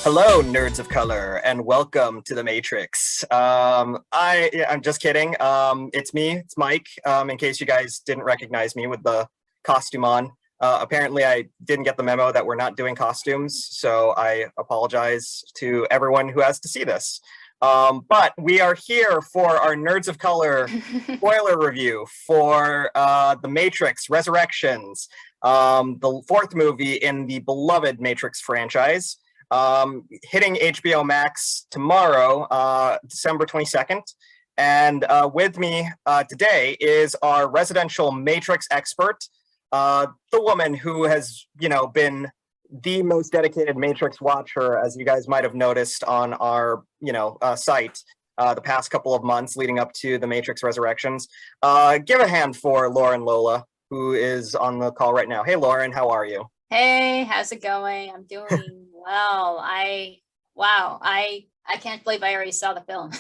Hello, nerds of color, and welcome to the Matrix. I'm just kidding. It's me, it's Mike. In case you guys didn't recognize me with the costume on, apparently I didn't get the memo that we're not doing costumes, so I apologize to everyone who has to see this. But we are here for our Nerds of Color spoiler review for The Matrix Resurrections, the fourth movie in the beloved Matrix franchise. Hitting HBO Max tomorrow, December 22nd. And with me today is our residential Matrix expert, the woman who has, been the most dedicated Matrix watcher, as you guys might have noticed on our, site the past couple of months leading up to the Matrix Resurrections. Give a hand for Lauren Lola, who is on the call right now. Hey, Lauren, how are you? Hey, how's it going? I'm doing well. I can't believe I already saw the film.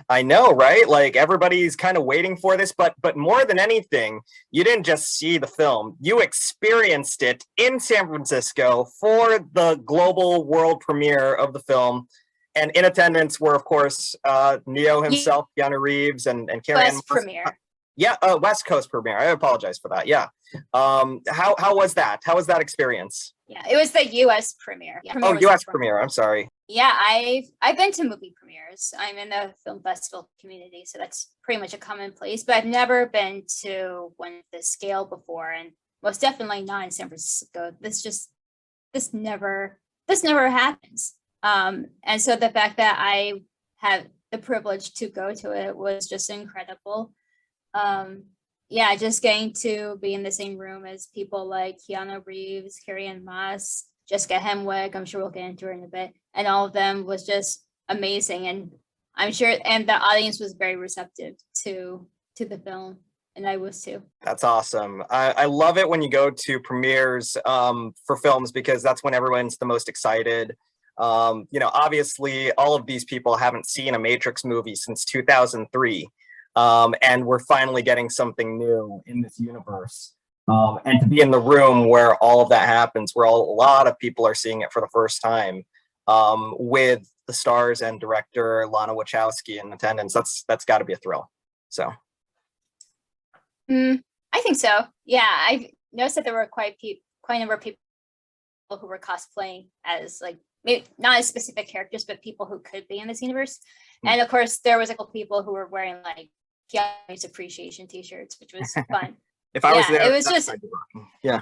I know, right? Like everybody's kind of waiting for this, but more than anything, you didn't just see the film, you experienced it in San Francisco for the global world premiere of the film. And in attendance were, of course, Neo himself, Keanu Reeves, and Carrie premiere. Yeah, West Coast premiere. I apologize for that. Yeah. How was that? How was that experience? Yeah, it was the US premiere. Yeah, US premiere. I'm sorry. Yeah, I've been to movie premieres. I'm in the film festival community, so that's pretty much a commonplace. But I've never been to one of this scale before, and most definitely not in San Francisco. This never happens. And so the fact that I had the privilege to go to it was just incredible. Yeah, just getting to be in the same room as people like Keanu Reeves, Carrie-Anne Moss, Jessica Henwick, I'm sure we'll get into it in a bit, and all of them was just amazing. And I'm sure, and the audience was very receptive to the film, and I was too. That's awesome. I love it when you go to premieres for films, because that's when everyone's the most excited. Obviously, all of these people haven't seen a Matrix movie since 2003. And we're finally getting something new in this universe. And to be in the room where all of that happens, where a lot of people are seeing it for the first time, with the stars and director Lana Wachowski in attendance, that's got to be a thrill. So, I think so. Yeah, I've noticed that there were quite a number of people who were cosplaying as, like, maybe not as specific characters, but people who could be in this universe. And of course, there was a couple people who were wearing like Keanu's appreciation T-shirts, which was fun. If I was there, it was just yeah.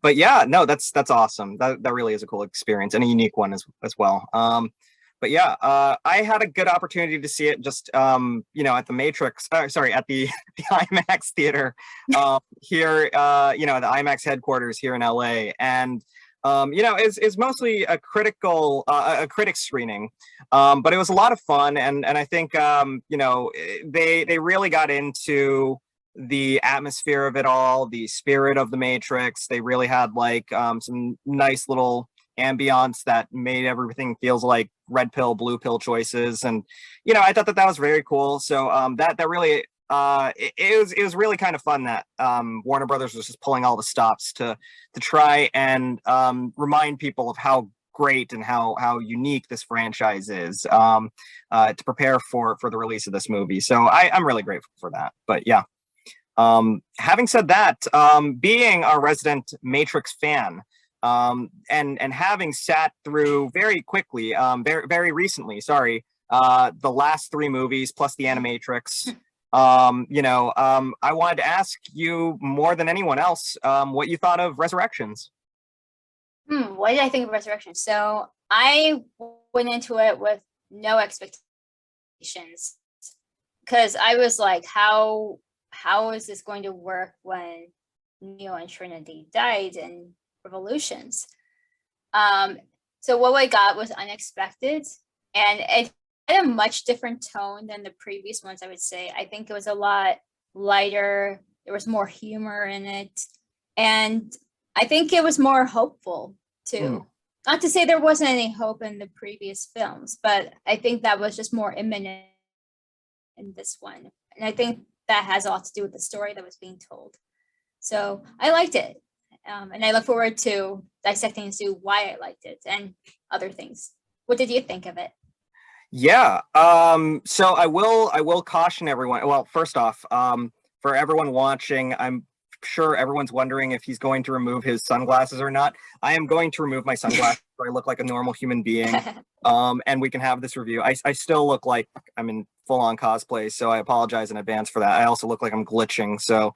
But yeah, no, that's awesome. That really is a cool experience and a unique one as well. But yeah, I had a good opportunity to see it just at the Matrix. Sorry, at the IMAX theater here. The IMAX headquarters here in LA, and is mostly a critic screening, but it was a lot of fun, and I think they really got into the atmosphere of it all, the spirit of the Matrix. They really had like some nice little ambiance that made everything feels like red pill, blue pill choices, and I thought that was very cool. So that really. It was really kind of fun that Warner Brothers was just pulling all the stops to try and remind people of how great and how unique this franchise is, to prepare for the release of this movie. So I'm really grateful for that. But yeah, having said that, being a resident Matrix fan, and having sat through very quickly, very recently, the last three movies plus the Animatrix. I wanted to ask you more than anyone else what you thought of Resurrections. What did I think of Resurrections? So I went into it with no expectations, because I was like, how is this going to work when Neo and Trinity died in Revolutions? So what I got was unexpected, and it had a much different tone than the previous ones, I would say. I think it was a lot lighter. There was more humor in it. And I think it was more hopeful too. Not to say there wasn't any hope in the previous films, but I think that was just more imminent in this one. And I think that has a lot to do with the story that was being told. So I liked it. And I look forward to dissecting into why I liked it and other things. What did you think of it? Yeah. So I will caution everyone. Well, first off, for everyone watching, I'm sure everyone's wondering if he's going to remove his sunglasses or not. I am going to remove my sunglasses so I look like a normal human being. And we can have this review. I still look like I'm in full-on cosplay, so I apologize in advance for that. I also look like I'm glitching, so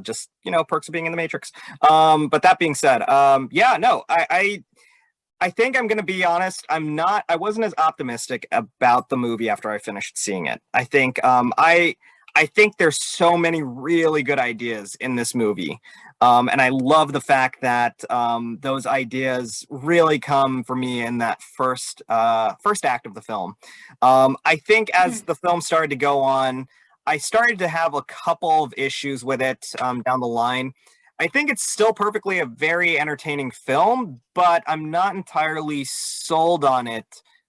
just perks of being in the Matrix. But that being said, yeah, no, I think I'm going to be honest. I wasn't as optimistic about the movie after I finished seeing it. I think there's so many really good ideas in this movie. And I love the fact that those ideas really come for me in that first act of the film. I think as the film started to go on, I started to have a couple of issues with it down the line. I think it's still perfectly a very entertaining film, but I'm not entirely sold on it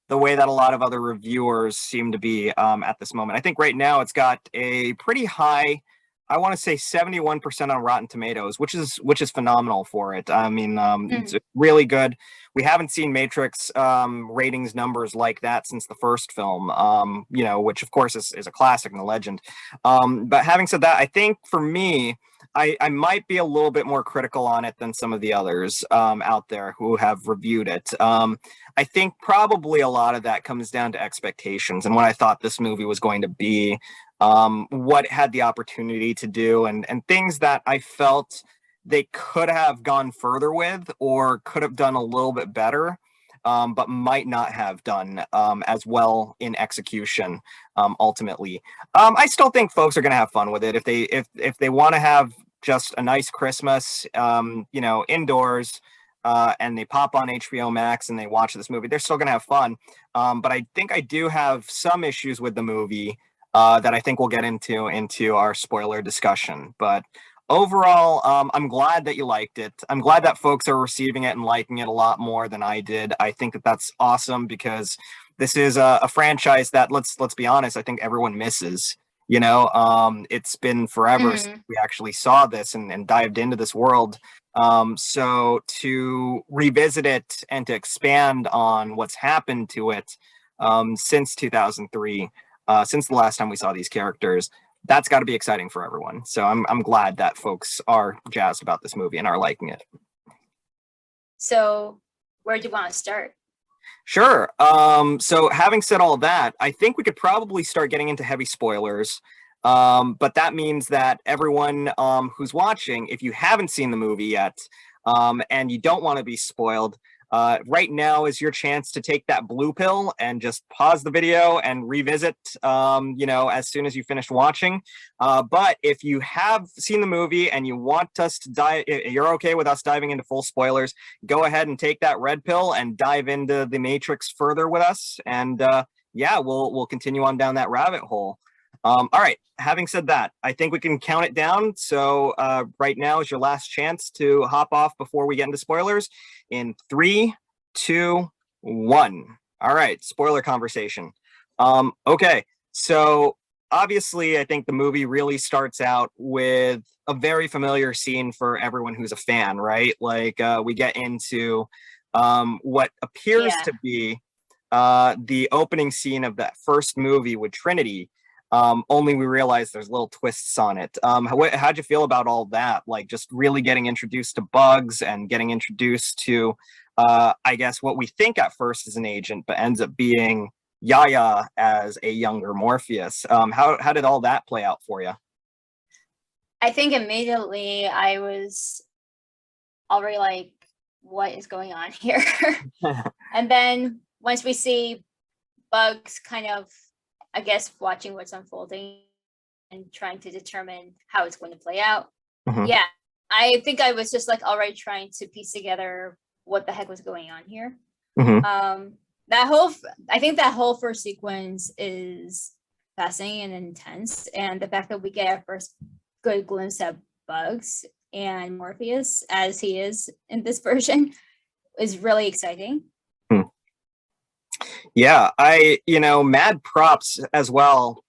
the way that a lot of other reviewers seem to be at this moment. I think right now it's got a pretty high, I want to say 71% on Rotten Tomatoes, which is phenomenal for it. I mean, it's really good. We haven't seen Matrix ratings numbers like that since the first film, which of course is a classic and a legend. But having said that, I think for me, I might be a little bit more critical on it than some of the others out there who have reviewed it. I think probably a lot of that comes down to expectations and what I thought this movie was going to be, what it had the opportunity to do, and things that I felt they could have gone further with or could have done a little bit better. But might not have done as well in execution ultimately. I still think folks are going to have fun with it if they want to have just a nice Christmas, indoors, and they pop on HBO Max and they watch this movie. They're still going to have fun. But I think I do have some issues with the movie that I think we'll get into our spoiler discussion. But overall, I'm glad that you liked it. I'm glad that folks are receiving it and liking it a lot more than I did. I think that that's awesome because this is a franchise that let's be honest, I think everyone misses. It's been forever since we actually saw this and dived into this world. So to revisit it and to expand on what's happened to it since 2003, since the last time we saw these characters, that's got to be exciting for everyone. So I'm glad that folks are jazzed about this movie and are liking it. So where do you want to start? Sure. So having said all that, I think we could probably start getting into heavy spoilers. But that means that everyone who's watching, if you haven't seen the movie yet, and you don't want to be spoiled, right now is your chance to take that blue pill and just pause the video and revisit, as soon as you finish watching. But if you have seen the movie and you want us to dive, you're okay with us diving into full spoilers, go ahead and take that red pill and dive into the Matrix further with us. And we'll continue on down that rabbit hole. All right. Having said that, I think we can count it down. So right now is your last chance to hop off before we get into spoilers. In 3, 2, 1. All right. Spoiler conversation. Okay. So obviously, I think the movie really starts out with a very familiar scene for everyone who's a fan, right? Like we get into what appears to be the opening scene of that first movie with Trinity. Only we realize there's little twists on it. How'd you feel about all that? Like just really getting introduced to Bugs and getting introduced to, I guess, what we think at first is an agent, but ends up being Yaya as a younger Morpheus. How did all that play out for you? I think immediately I was already like, what is going on here? And then once we see Bugs kind of, I guess, watching what's unfolding and trying to determine how it's going to play out. Yeah, I think I was just like already trying to piece together what the heck was going on here. I think that whole first sequence is fascinating and intense, and the fact that we get our first good glimpse at Bugs and Morpheus as he is in this version is really exciting. Yeah, mad props as well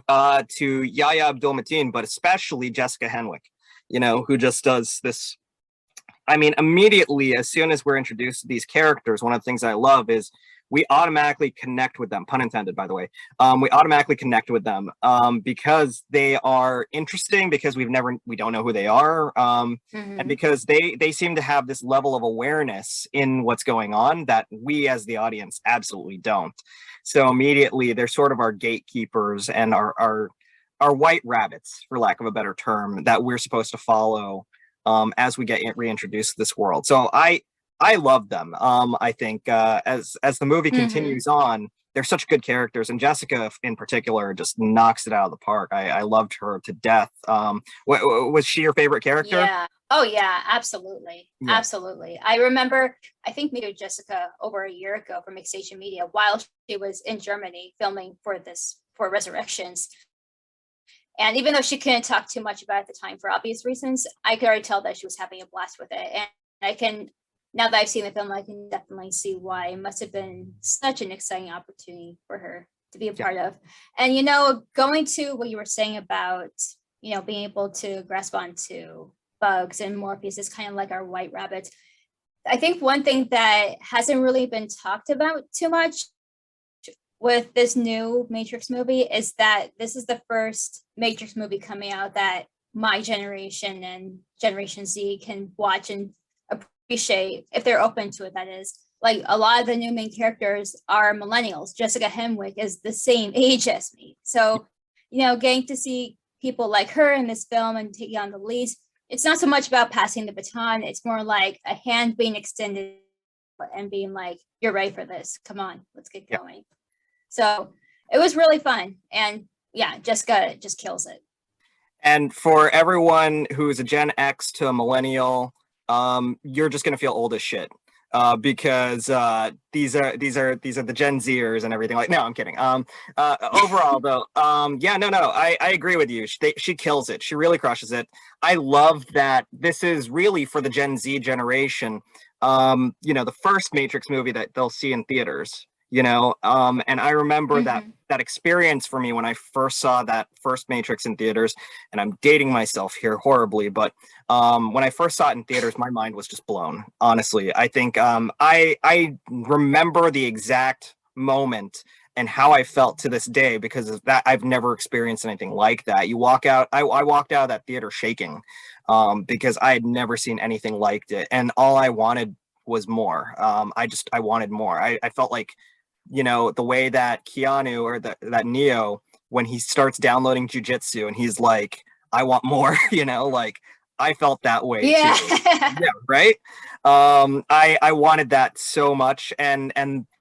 to Yahya Abdul-Mateen, but especially Jessica Henwick, who just does this I mean, immediately, as soon as we're introduced to these characters, one of the things I love is we automatically connect with them, pun intended, by the way. We automatically connect with them because they are interesting, because we don't know who they are, and because they seem to have this level of awareness in what's going on that we as the audience absolutely don't. So immediately, they're sort of our gatekeepers and our white rabbits, for lack of a better term, that we're supposed to follow as we get reintroduced to this world. So I love them. I think as the movie continues on, they're such good characters, and Jessica in particular just knocks it out of the park. I loved her to death. Was she your favorite character? Yeah. Oh yeah, absolutely. Yeah. Absolutely. I remember, I think maybe Jessica over a year ago from Extinction Media while she was in Germany filming for Resurrections. And even though she couldn't talk too much about it at the time for obvious reasons, I could already tell that she was having a blast with it. And I can, now that I've seen the film, I can definitely see why it must have been such an exciting opportunity for her to be a part of. And, you know, going to what you were saying about, you know, being able to grasp onto bugs and Morpheus is kind of like our white rabbit. I think one thing that hasn't really been talked about too much with this new Matrix movie is that this is the first Matrix movie coming out that my generation and Generation Z can watch and appreciate if they're open to it. That is, like, a lot of the new main characters are millennials. Jessica Henwick is the same age as me. So, you know, getting to see people like her in this film and taking on the leads, it's not so much about passing the baton. It's more like a hand being extended and being like, you're ready for this. Come on, let's get going. So it was really fun. And yeah, Jessica just kills it. And for everyone who's a Gen X to a millennial, you're just going to feel old as shit. Because these are the Gen Zers and everything. Like, no, I'm kidding. Overall, though, I agree with you. She kills it. She really crushes it. I love that this is really for the Gen Z generation. You know, the first Matrix movie that they'll see in theaters. You know, and I remember that experience for me when I first saw that first Matrix in theaters, and I'm dating myself here horribly, but when I first saw it in theaters, my mind was just blown. Honestly, I think I remember the exact moment and how I felt to this day because of that. I've never experienced anything like that. You walk out, I walked out of that theater shaking because I had never seen anything like it, and all I wanted was more. I wanted more. I felt like, you know, the way that Keanu or that Neo, when he starts downloading jujitsu and he's like, I want more, you know, like I felt that way too. Yeah, right. I wanted that so much, and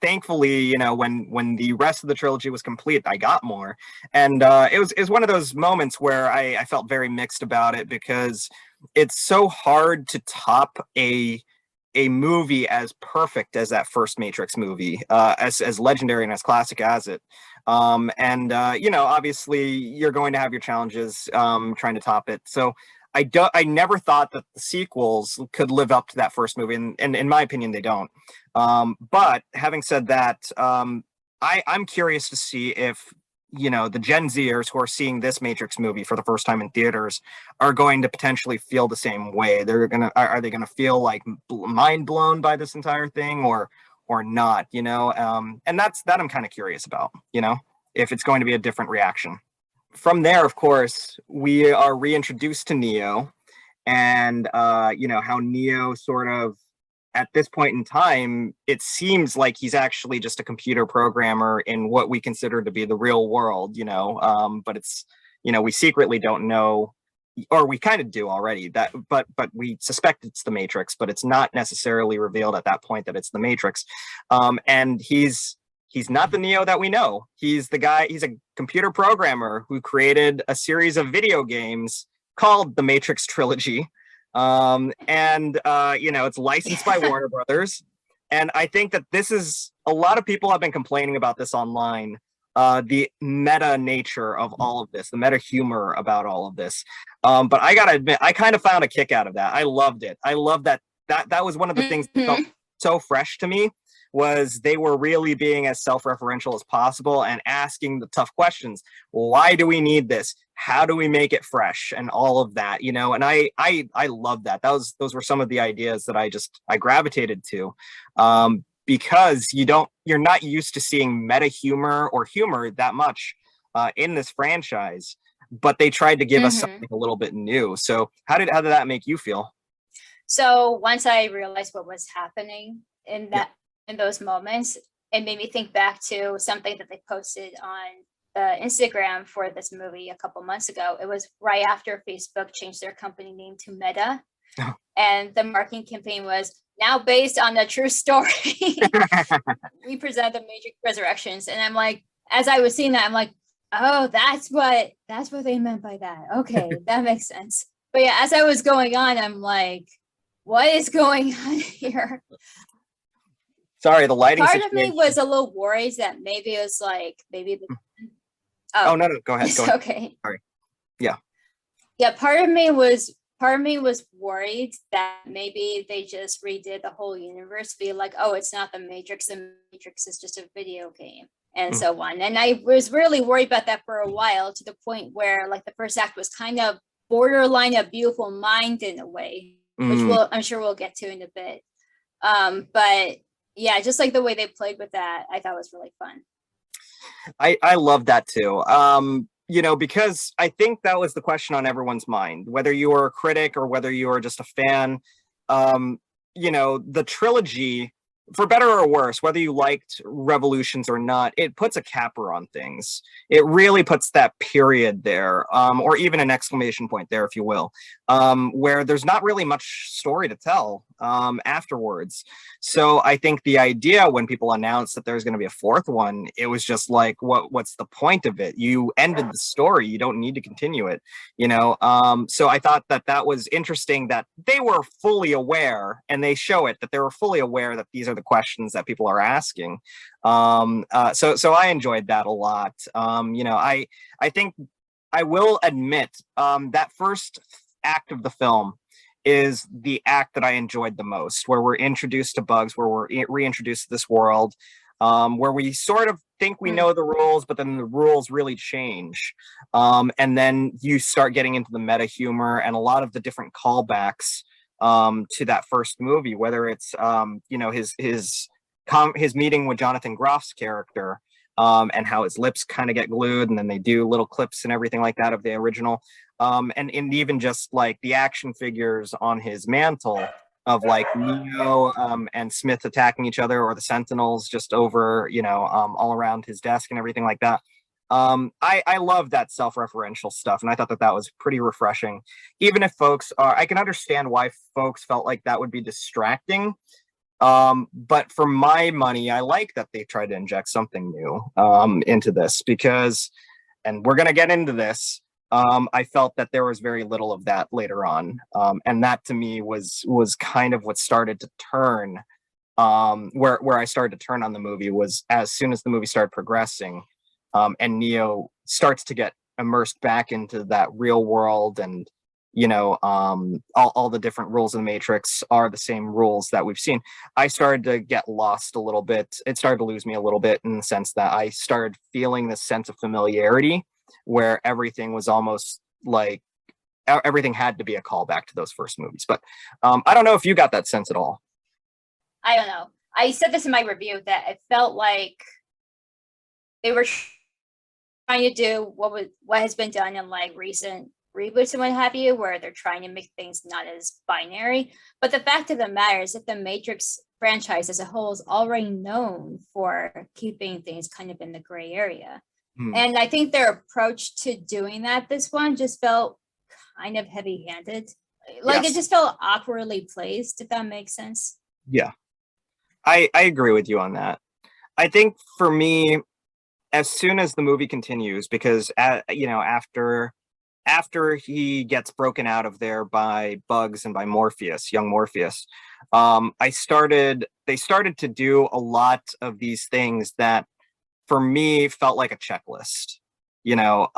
thankfully, you know, when the rest of the trilogy was complete, I got more, and it was one of those moments where I felt very mixed about it because it's so hard to top a movie as perfect as that first Matrix movie, as legendary and as classic as it. You know, obviously you're going to have your challenges trying to top it. So I never thought that the sequels could live up to that first movie, and in my opinion, they don't. But having said that, I'm curious to see if, you know, the Gen Zers who are seeing this Matrix movie for the first time in theaters are going to potentially feel the same way. Are they gonna feel like mind blown by this entire thing, or not? You know, and that I'm kind of curious about. You know, if it's going to be a different reaction. From there, of course, we are reintroduced to Neo, and you know how Neo sort of, at this point in time, it seems like he's actually just a computer programmer in what we consider to be the real world, you know, but it's, you know, we secretly don't know, or we kind of do already, that, but we suspect it's the Matrix, but it's not necessarily revealed at that point that it's the Matrix. And he's not the Neo that we know. He's a computer programmer who created a series of video games called the Matrix Trilogy. You know, it's licensed by Warner Brothers, and I think that this is, a lot of people have been complaining about this online, the meta nature of all of this, the meta humor about all of this, but I gotta admit, I kind of found a kick out of that. I loved it. I love that was one of the things that felt so fresh to me, was they were really being as self-referential as possible and asking the tough questions. Why do we need this? how do we make it fresh and all of that, you know? And I love that. Those were some of the ideas that I gravitated to, because you're not used to seeing meta humor or humor that much in this franchise, but they tried to give us something a little bit new. So how did that make you feel? So once I realized what was happening in those moments, it made me think back to something that they posted on the Instagram for this movie a couple months ago. It was right after Facebook changed their company name to Meta. Oh. And the marketing campaign was now based on a true story. We present the Matrix Resurrections. And I'm like, as I was seeing that, I'm like, oh, that's what they meant by that. Okay, that makes sense. But yeah, as I was going on, I'm like, what is going on here? Sorry, the lighting Part situation. of me was a little worried that maybe it was like, Oh no, go ahead. Go ahead. Okay. Sorry. Yeah. Yeah, part of me was worried that maybe they just redid the whole universe, be like, oh, it's not the Matrix, the Matrix is just a video game, and so on. And I was really worried about that for a while, to the point where like the first act was kind of borderline A Beautiful Mind in a way, which I'm sure we'll get to in a bit. But yeah, just like the way they played with that, I thought was really fun. I love that too. You know, because I think that was the question on everyone's mind, whether you were a critic or whether you were just a fan. You know, the trilogy, for better or worse, whether you liked Revolutions or not, it puts a capper on things. It really puts that period there, or even an exclamation point there, if you will, where there's not really much story to tell afterwards. So I think the idea when people announced that there's going to be a fourth one, it was just like, what's the point of it? You ended the story. You don't need to continue it, you know? So I thought that was interesting that they were fully aware, and they show it, that they were fully aware that these are the questions that people are asking. So I enjoyed that a lot. You know, I think I will admit that first act of the film is the act that I enjoyed the most, where we're introduced to Bugs, where we're reintroduced to this world, where we sort of think we know the rules, but then the rules really change. And then you start getting into the meta humor and a lot of the different callbacks to that first movie, whether it's you know, his meeting with Jonathan Groff's character, and how his lips kind of get glued, and then they do little clips and everything like that of the original, and even just like the action figures on his mantle of like Neo and Smith attacking each other, or the Sentinels just over, you know, all around his desk and everything like that. I love that self-referential stuff, and I thought that was pretty refreshing. Even if folks are, I can understand why folks felt like that would be distracting. But for my money, I like that they tried to inject something new into this, because, and we're gonna get into this, I felt that there was very little of that later on, and that to me was kind of what started to turn, where I started to turn on the movie, was as soon as the movie started progressing, and Neo starts to get immersed back into that real world, and you know, all the different rules of the Matrix are the same rules that we've seen. I started to get lost a little bit. It started to lose me a little bit, in the sense that I started feeling this sense of familiarity, where everything was almost like everything had to be a callback to those first movies. But I don't know if you got that sense at all. I don't know. I said this in my review, that it felt like they were trying to do what has been done in like recent reboots and what have you, where they're trying to make things not as binary. But the fact of the matter is that the Matrix franchise as a whole is already known for keeping things kind of in the gray area. And I think their approach to doing that, this one, just felt kind of heavy-handed. Like, yes. It just felt awkwardly placed, if that makes sense. Yeah, I agree with you on that. I think for me, as soon as the movie continues, because you know, after he gets broken out of there by Bugs and by Morpheus, young Morpheus, they started to do a lot of these things that for me felt like a checklist. You know,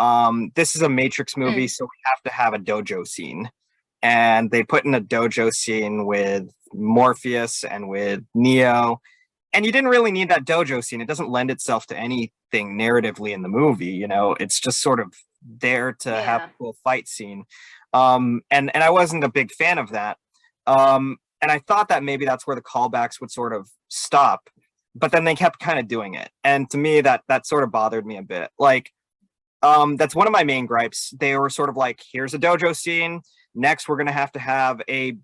this is a Matrix movie, so we have to have a dojo scene. And they put in a dojo scene with Morpheus and with Neo. And you didn't really need that dojo scene. It doesn't lend itself to anything narratively in the movie. You know, it's just sort of there to have Yeah. a cool fight scene. And I wasn't a big fan of that. And I thought that maybe that's where the callbacks would sort of stop, but then they kept kind of doing it. And to me, that sort of bothered me a bit. Like, that's one of my main gripes. They were sort of like, here's a dojo scene. Next, we're gonna have a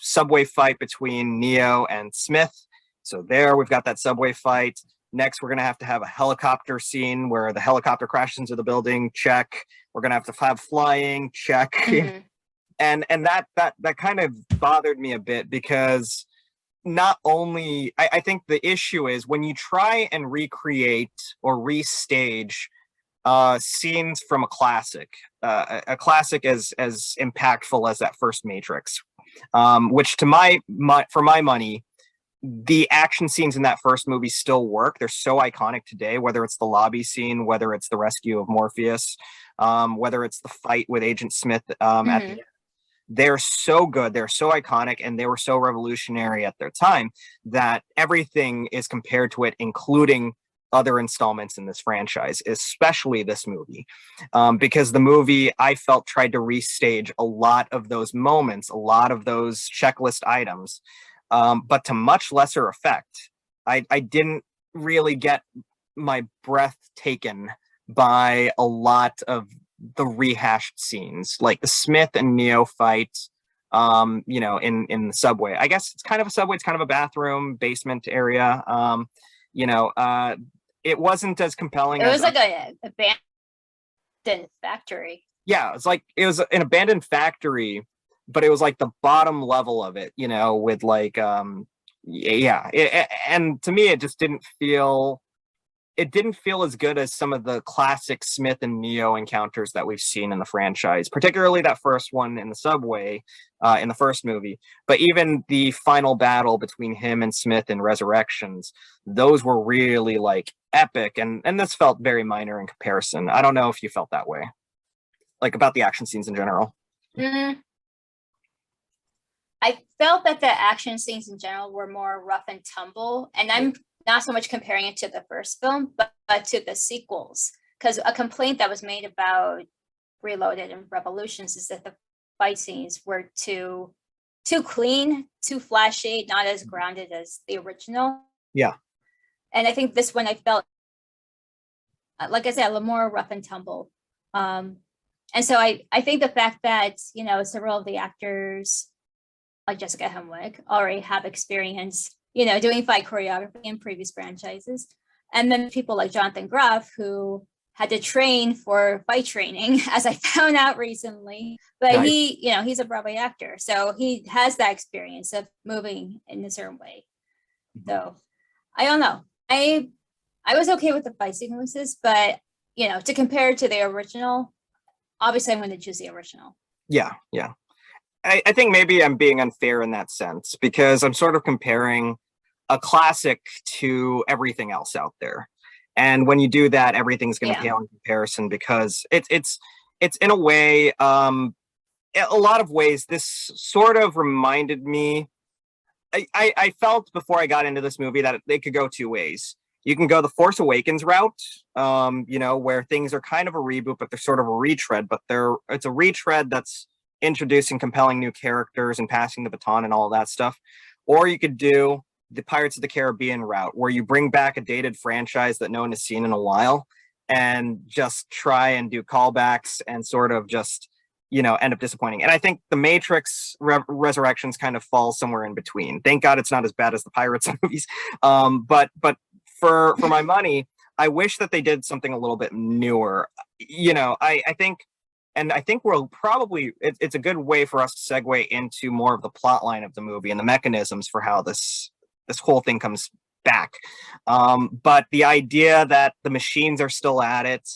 subway fight between Neo and Smith. So there, we've got that subway fight. Next, we're gonna have a helicopter scene where the helicopter crashes into the building. Check. We're gonna have flying. Check. Mhm. And that kind of bothered me a bit because not only I think the issue is when you try and recreate or restage scenes from a classic, a classic as impactful as that first Matrix, which to for my money, the action scenes in that first movie still work. They're so iconic today, whether it's the lobby scene, whether it's the rescue of Morpheus, whether it's the fight with Agent Smith at the end. They're so good, they're so iconic, and they were so revolutionary at their time that everything is compared to it, including other installments in this franchise, especially this movie, because the movie, I felt, tried to restage a lot of those moments, a lot of those checklist items, but to much lesser effect. I didn't really get my breath taken by a lot of the rehashed scenes, like the Smith and Neo fight, in the subway. I guess it's kind of a subway, it's kind of a bathroom basement area. It wasn't as compelling. It was like a abandoned factory. Yeah, it was an abandoned factory, but it was like the bottom level of it, with like and to me it just didn't feel as good as some of the classic Smith and Neo encounters that we've seen in the franchise, particularly that first one in the subway in the first movie. But even the final battle between him and Smith in Resurrections, those were really like epic. And this felt very minor in comparison. I don't know if you felt that way, like about the action scenes in general. Mm-hmm. I felt that the action scenes in general were more rough and tumble. And I'm not so much comparing it to the first film, but to the sequels. Because a complaint that was made about Reloaded and Revolutions is that the fight scenes were too clean, too flashy, not as grounded as the original. Yeah. And I think this one I felt, like I said, a little more rough and tumble. And so I think the fact that, several of the actors, like Jessica Henwick, already have experience doing fight choreography in previous franchises. And then people like Jonathan Groff, who had to train for fight training, as I found out recently. But nice. He's a Broadway actor. So he has that experience of moving in a certain way. So I don't know. I was okay with the fight sequences, but, to compare to the original, obviously I'm going to choose the original. Yeah. I think maybe I'm being unfair in that sense because I'm sort of comparing a classic to everything else out there. And when you do that, everything's going to pale in comparison because it's in a way, a lot of ways, this sort of reminded me, I felt before I got into this movie that they could go two ways. You can go the Force Awakens route, where things are kind of a reboot, but they're sort of a retread, but it's a retread that's introducing compelling new characters and passing the baton and all of that stuff. Or you could do the Pirates of the Caribbean route, where you bring back a dated franchise that no one has seen in a while and just try and do callbacks and sort of just, end up disappointing. And I think the Matrix Resurrections kind of falls somewhere in between. Thank God it's not as bad as the Pirates movies. But for my money, I wish that they did something a little bit newer. I think we'll probably, it's a good way for us to segue into more of the plot line of the movie and the mechanisms for how this whole thing comes back. But the idea that the machines are still at it,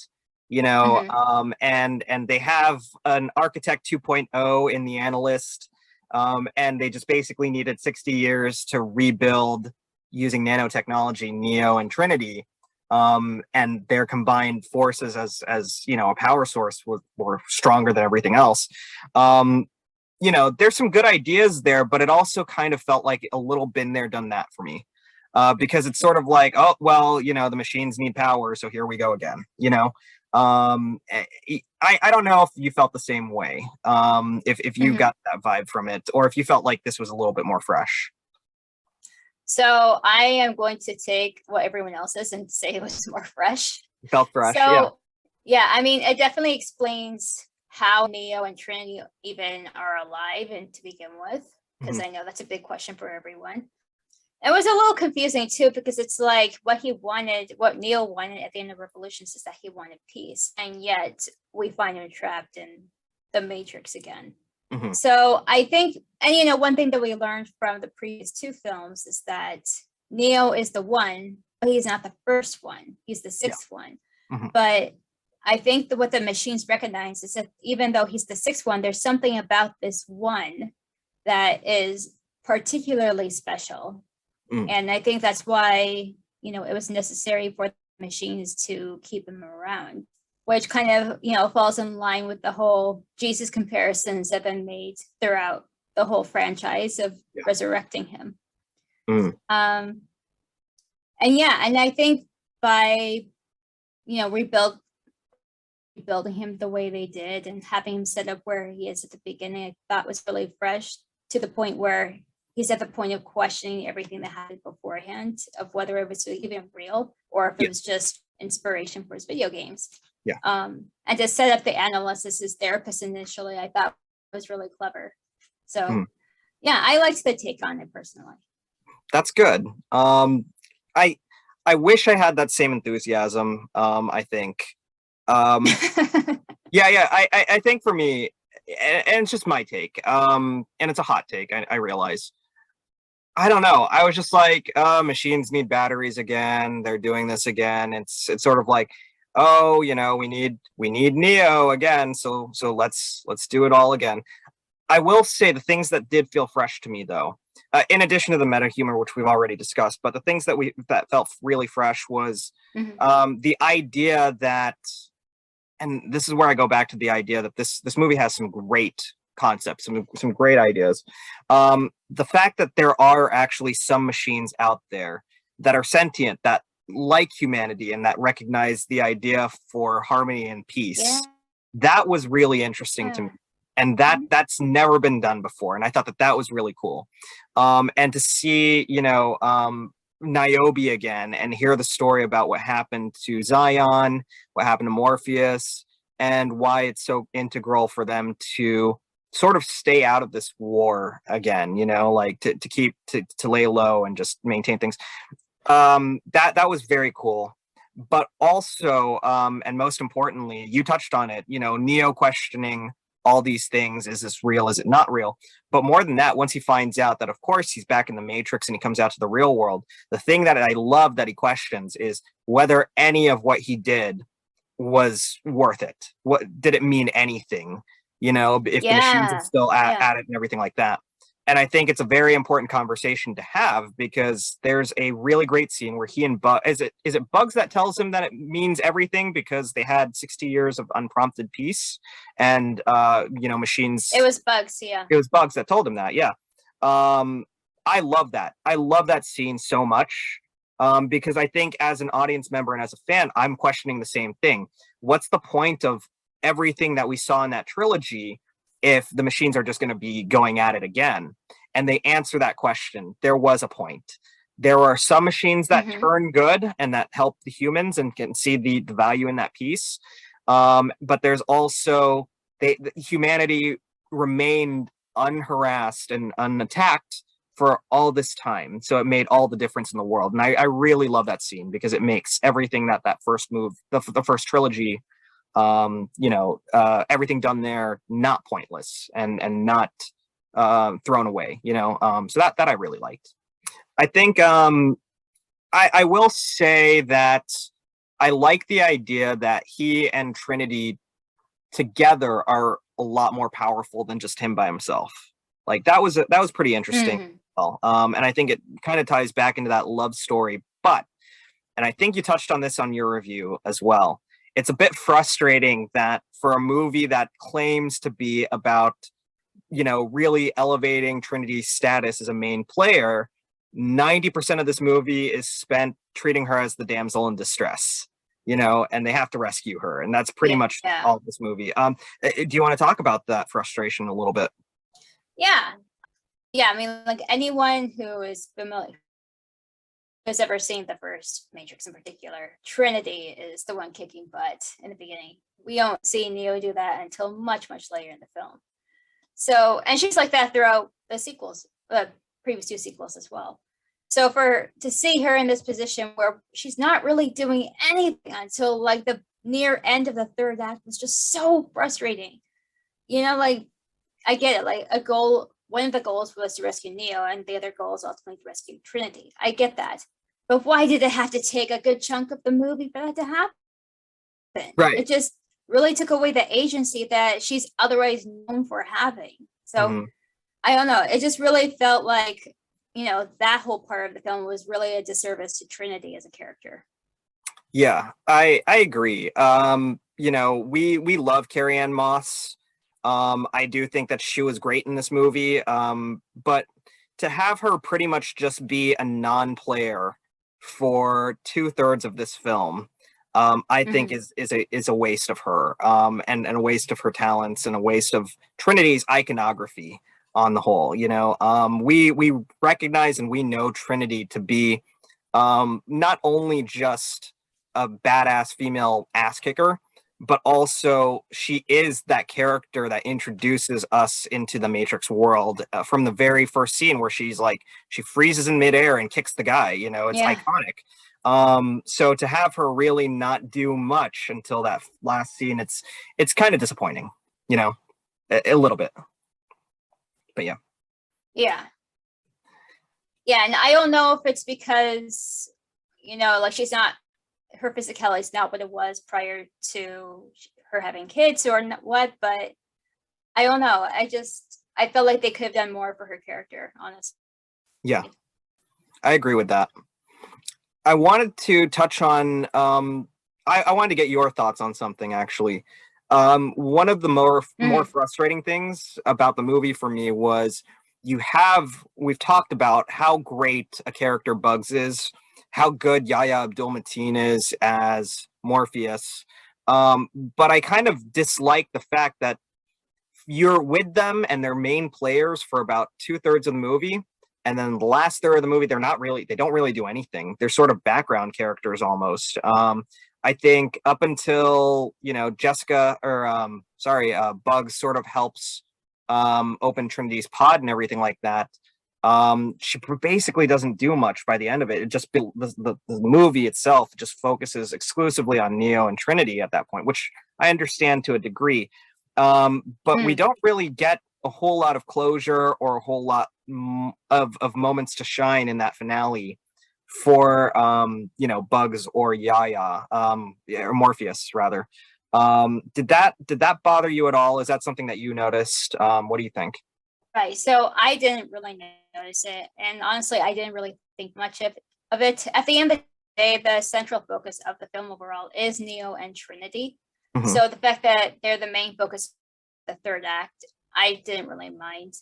and they have an Architect 2.0 in the Analyst, and they just basically needed 60 years to rebuild using nanotechnology, Neo and Trinity. And their combined forces as a power source were stronger than everything else. There's some good ideas there, but it also kind of felt like a little been there, done that for me. Because it's sort of like, oh, well, the machines need power, so here we go again, I don't know if you felt the same way. If you Mhm. got that vibe from it, or if you felt like this was a little bit more fresh. So I am going to take what everyone else says and say it was more fresh. You felt fresh, yeah. So yeah, I mean, it definitely explains how Neo and Trinity even are alive and to begin with, because Mhm. I know that's a big question for everyone. It was a little confusing too, because it's like what he wanted, what Neo wanted at the end of Revolutions is that he wanted peace, and yet we find him trapped in the Matrix again. Mhm. So I think, and one thing that we learned from the previous two films is that Neo is the one, but he's not the first one. He's the Yeah. sixth one. Mhm. But I think that what the machines recognize is that even though he's the sixth one, there's something about this one that is particularly special. Mm. And I think that's why, it was necessary for the machines to keep him around, which kind of, falls in line with the whole Jesus comparisons that have been made throughout the whole franchise of Yeah. resurrecting him. Mm. And yeah, and I think by, rebuilding him the way they did and having him set up where he is at the beginning, I thought was really fresh, to the point where he's at the point of questioning everything that happened beforehand, of whether it was even real or if it Yeah. was just inspiration for his video games. Yeah. And to set up the analyst as his therapist initially, I thought was really clever. So yeah, I liked the take on it personally. That's good. I I wish I had that same enthusiasm. I think. Yeah. I think for me, and it's just my take. And it's a hot take. I realize. I don't know. I was just like, machines need batteries again. They're doing this again. It's sort of like, oh, we need Neo again. So let's do it all again. I will say the things that did feel fresh to me, though, in addition to the meta humor, which we've already discussed, but the things that felt really fresh was the idea that, and this is where I go back to the idea that this movie has some great concepts, some great ideas. The fact that there are actually some machines out there that are sentient, that like humanity, and that recognize the idea for harmony and peace. That was really interesting to me, and that's never been done before, and I thought that was really cool. And to see Niobe again and hear the story about what happened to Zion, what happened to Morpheus, and why it's so integral for them to sort of stay out of this war again, like to keep to lay low and just maintain things. That was very cool. But also, and most importantly, you touched on it, Neo questioning all these things. Is this real? Is it not real? But more than that, once he finds out that, of course, he's back in the Matrix and he comes out to the real world, the thing that I love that he questions is whether any of what he did was worth it. What did it mean anything? If the machines are still at it and everything like that. And I think it's a very important conversation to have, because there's a really great scene where he and is it Bugs that tells him that it means everything because they had 60 years of unprompted peace, and machines. It was Bugs, yeah. It was Bugs that told him that, yeah. I love that. I love that scene so much. Because I think as an audience member and as a fan, I'm questioning the same thing. What's the point of everything that we saw in that trilogy if the machines are just going to be going at it again? And they answer that question. There was a point. There are some machines that turn good and that help the humans and can see the value in that piece. But there's also humanity remained unharassed and unattacked for all this time. So it made all the difference in the world. And I really love that scene because it makes everything that first move, the first trilogy, everything done there not pointless and not thrown away. So that I really liked. I think I will say that I like the idea that he and Trinity together are a lot more powerful than just him by himself. Like that was pretty interesting. And I think it kind of ties back into that love story. But, and I think you touched on this on your review as well, it's a bit frustrating that for a movie that claims to be about, really elevating Trinity's status as a main player, 90% of this movie is spent treating her as the damsel in distress. and they have to rescue her, and that's pretty much Yeah. all of this movie. Do you want to talk about that frustration a little bit? Yeah. Yeah. I mean, like anyone who is familiar, who's ever seen the first Matrix in particular, Trinity is the one kicking butt in the beginning. We don't see Neo do that until much, much later in the film. So, and she's like that throughout the sequels, the previous two sequels as well. So to see her in this position where she's not really doing anything until like the near end of the third act was just so frustrating. Like I get it, like one of the goals was to rescue Neo, and the other goal is ultimately to rescue Trinity. I get that. But why did it have to take a good chunk of the movie for that to happen? Right. It just really took away the agency that she's otherwise known for having. So I don't know. It just really felt like, that whole part of the film was really a disservice to Trinity as a character. Yeah, I agree. We love Carrie-Anne Moss. I do think that she was great in this movie. But to have her pretty much just be a non-player for 2/3 of this film, I think is a waste of her, and a waste of her talents, and a waste of Trinity's iconography on the whole. We recognize and we know Trinity to be not only just a badass female ass kicker, but also she is that character that introduces us into the Matrix world from the very first scene where she freezes in midair and kicks the guy. It's iconic. So to have her really not do much until that last scene, it's kind of disappointing, a little bit. But yeah. Yeah. Yeah, and I don't know if it's because, like she's not, her physicality is not what it was prior to her having kids or what, but I don't know. I felt like they could have done more for her character, honestly. Yeah, I agree with that. I wanted to touch on, I wanted to get your thoughts on something, actually. One of the more frustrating things about the movie for me was we've talked about how great a character Bugs is, how good Yahya Abdul-Mateen is as Morpheus. But I kind of dislike the fact that you're with them and they're main players for about 2/3 of the movie. And then the last third of the movie, they don't really do anything. They're sort of background characters almost. I think up until, Bugs sort of helps open Trinity's pod and everything like that. She basically doesn't do much by the end of it. It just the movie itself just focuses exclusively on Neo and Trinity at that point, which I understand to a degree. But we don't really get a whole lot of closure or a whole lot of moments to shine in that finale for Bugs or Yahya, or Morpheus rather. Did that bother you at all? Is that something that you noticed? What do you think? Right. So I didn't really notice it. And honestly, I didn't really think much of it. At the end of the day, the central focus of the film overall is Neo and Trinity. So the fact that they're the main focus of the third act, I didn't really mind.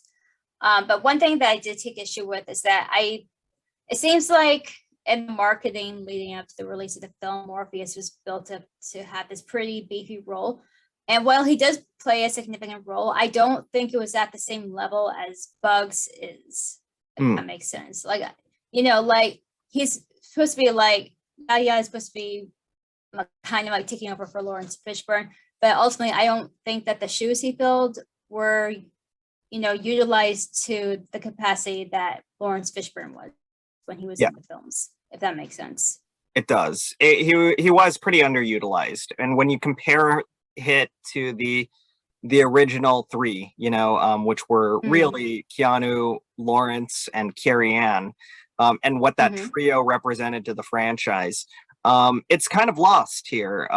But one thing that I did take issue with is that it seems like in the marketing leading up to the release of the film, Morpheus was built up to have this pretty beefy role. And while he does play a significant role, I don't think it was at the same level as Bugs is, if that makes sense. Like, like he's supposed to be like, Yahya is supposed to be kind of like taking over for Lawrence Fishburne. But ultimately, I don't think that the shoes he filled were, utilized to the capacity that Lawrence Fishburne was when he was in the films, if that makes sense. It does. He was pretty underutilized. And when you compare it to the original three, which were really Keanu, Lawrence, and Carrie-Anne, and what that trio represented to the franchise, it's kind of lost here.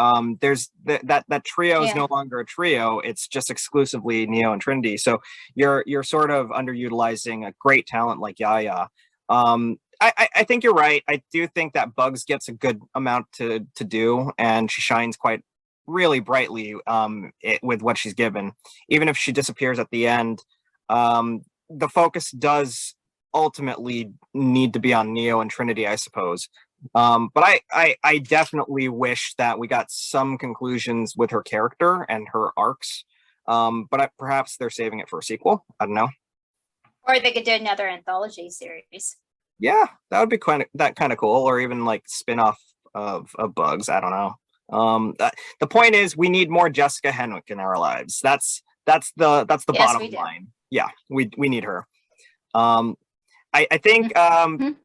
There's that trio is no longer a trio. It's just exclusively Neo and Trinity. So you're sort of underutilizing a great talent like Yahya. I think you're right. I do think that Bugs gets a good amount to do, and she shines really brightly with what she's given. Even if she disappears at the end, the focus does ultimately need to be on Neo and Trinity, I suppose. But I definitely wish that we got some conclusions with her character and her arcs. But perhaps they're saving it for a sequel. I don't know. Or they could do another anthology series. Yeah, that would be kind of cool, or even like spin-off of Bugs. I don't know. The point is, we need more Jessica Henwick in our lives. That's the Yes, bottom we do. line. Yeah, we need her. I think Mhm.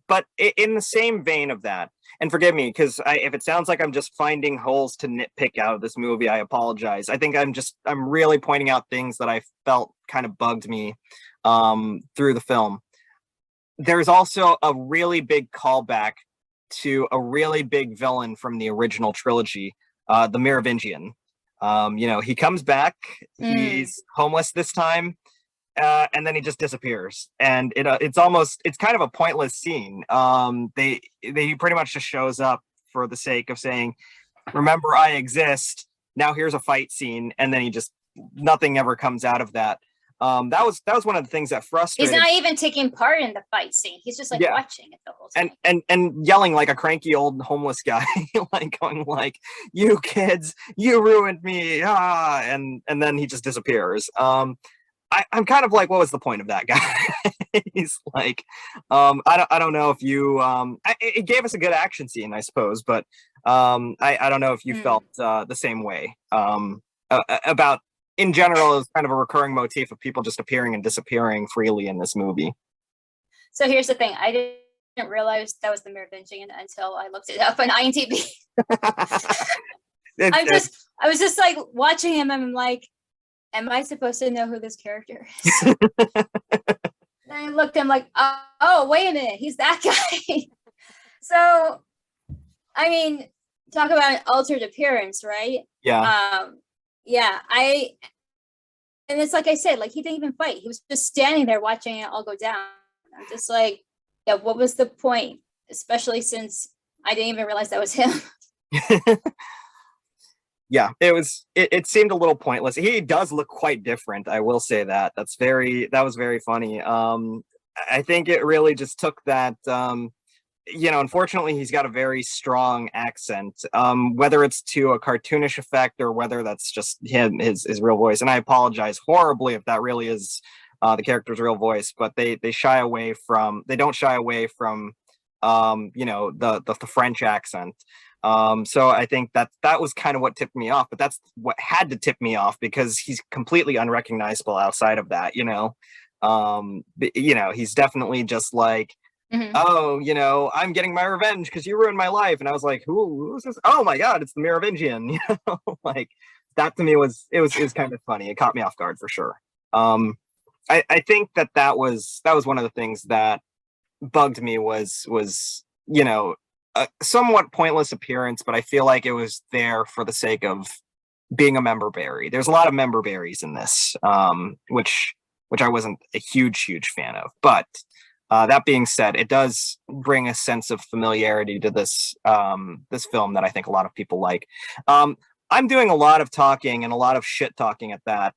but in the same vein of that, and forgive me because if it sounds like I'm just finding holes to nitpick out of this movie, I apologize. I think I'm really pointing out things that I felt kind of bugged me through the film. There's also a really big callback to a really big villain from the original trilogy, the Merovingian. He comes back, he's homeless this time, and then he just disappears, and it's kind of a pointless scene. They pretty much just shows up for the sake of saying, "Remember, I exist." Now here's a fight scene, and then nothing ever comes out of that. That was one of the things that He's frustrated. not even taking part in the fight scene. He's just like Yeah. watching it the whole time. And yelling like a cranky old homeless guy, like going like, "You kids, you ruined me!" And then he just disappears. I'm kind of like, what was the point of that guy? He's like, I don't know if you it gave us a good action scene, I suppose, but I don't know if you felt the same way about. In general, it was kind of a recurring motif of people just appearing and disappearing freely in this movie. So here's the thing: I didn't realize that was the Merovingian until I looked it up on IMDb. I was just like watching him, and I'm like, am I supposed to know who this character is? Then I looked, I'm like, oh, wait a minute, he's that guy. So, I mean, talk about an altered appearance, right? Yeah. Yeah, and it's like I said, like he didn't even fight. He was just standing there watching it all go down. I'm just like, yeah, what was the point? Especially since I didn't even realize that was him. Yeah, it seemed a little pointless. He does look quite different, I will say that. That was very funny. I think it really just took that unfortunately he's got a very strong accent. Whether it's to a cartoonish effect or whether that's just his real voice. And I apologize horribly if that really is the character's real voice, but they don't shy away from the French accent. So I think that was kind of what tipped me off, but that's what had to tip me off because he's completely unrecognizable outside of that, he's definitely just like, oh, I'm getting my revenge because you ruined my life. And I was like, who's this? Oh my God, it's the Merovingian. Like that to me was kind of funny. It caught me off guard for sure. I think that was one of the things that bugged me was a somewhat pointless appearance, but I feel like it was there for the sake of being a member berry. There's a lot of member berries in this, which I wasn't a huge fan of. But that being said, it does bring a sense of familiarity to this film that I think a lot of people like. I'm doing a lot of talking and a lot of shit talking at that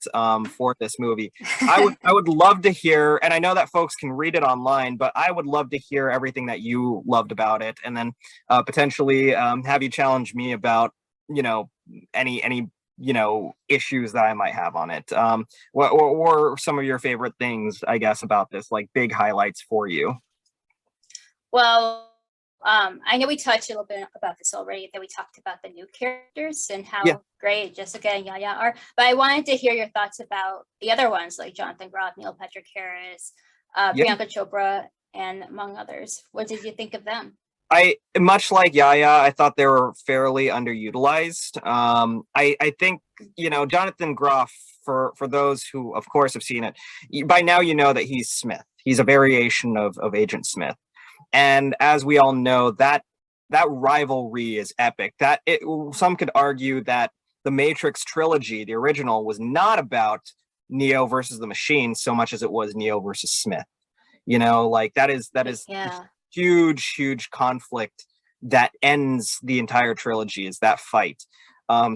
for this movie. I would love to hear, and I know that folks can read it online, but I would love to hear everything that you loved about it, and then potentially have you challenge me about any issues that I might have on it. Or some of your favorite things, I guess, about this, like big highlights for you. Well, I know we touched a little bit about this already, that we talked about the new characters and how great Jessica and Yaya are, but I wanted to hear your thoughts about the other ones like Jonathan Groff, Neil Patrick Harris, Priyanka Chopra, and among others. What did you think of them? Much like Yaya, I thought they were fairly underutilized. I think, Jonathan Groff, for those who of course have seen it, by now you know that he's Smith. He's a variation of Agent Smith. And as we all know, that rivalry is epic. Some could argue that the Matrix trilogy, the original, was not about Neo versus the machine so much as it was Neo versus Smith. Like that is huge conflict that ends the entire trilogy, is that fight.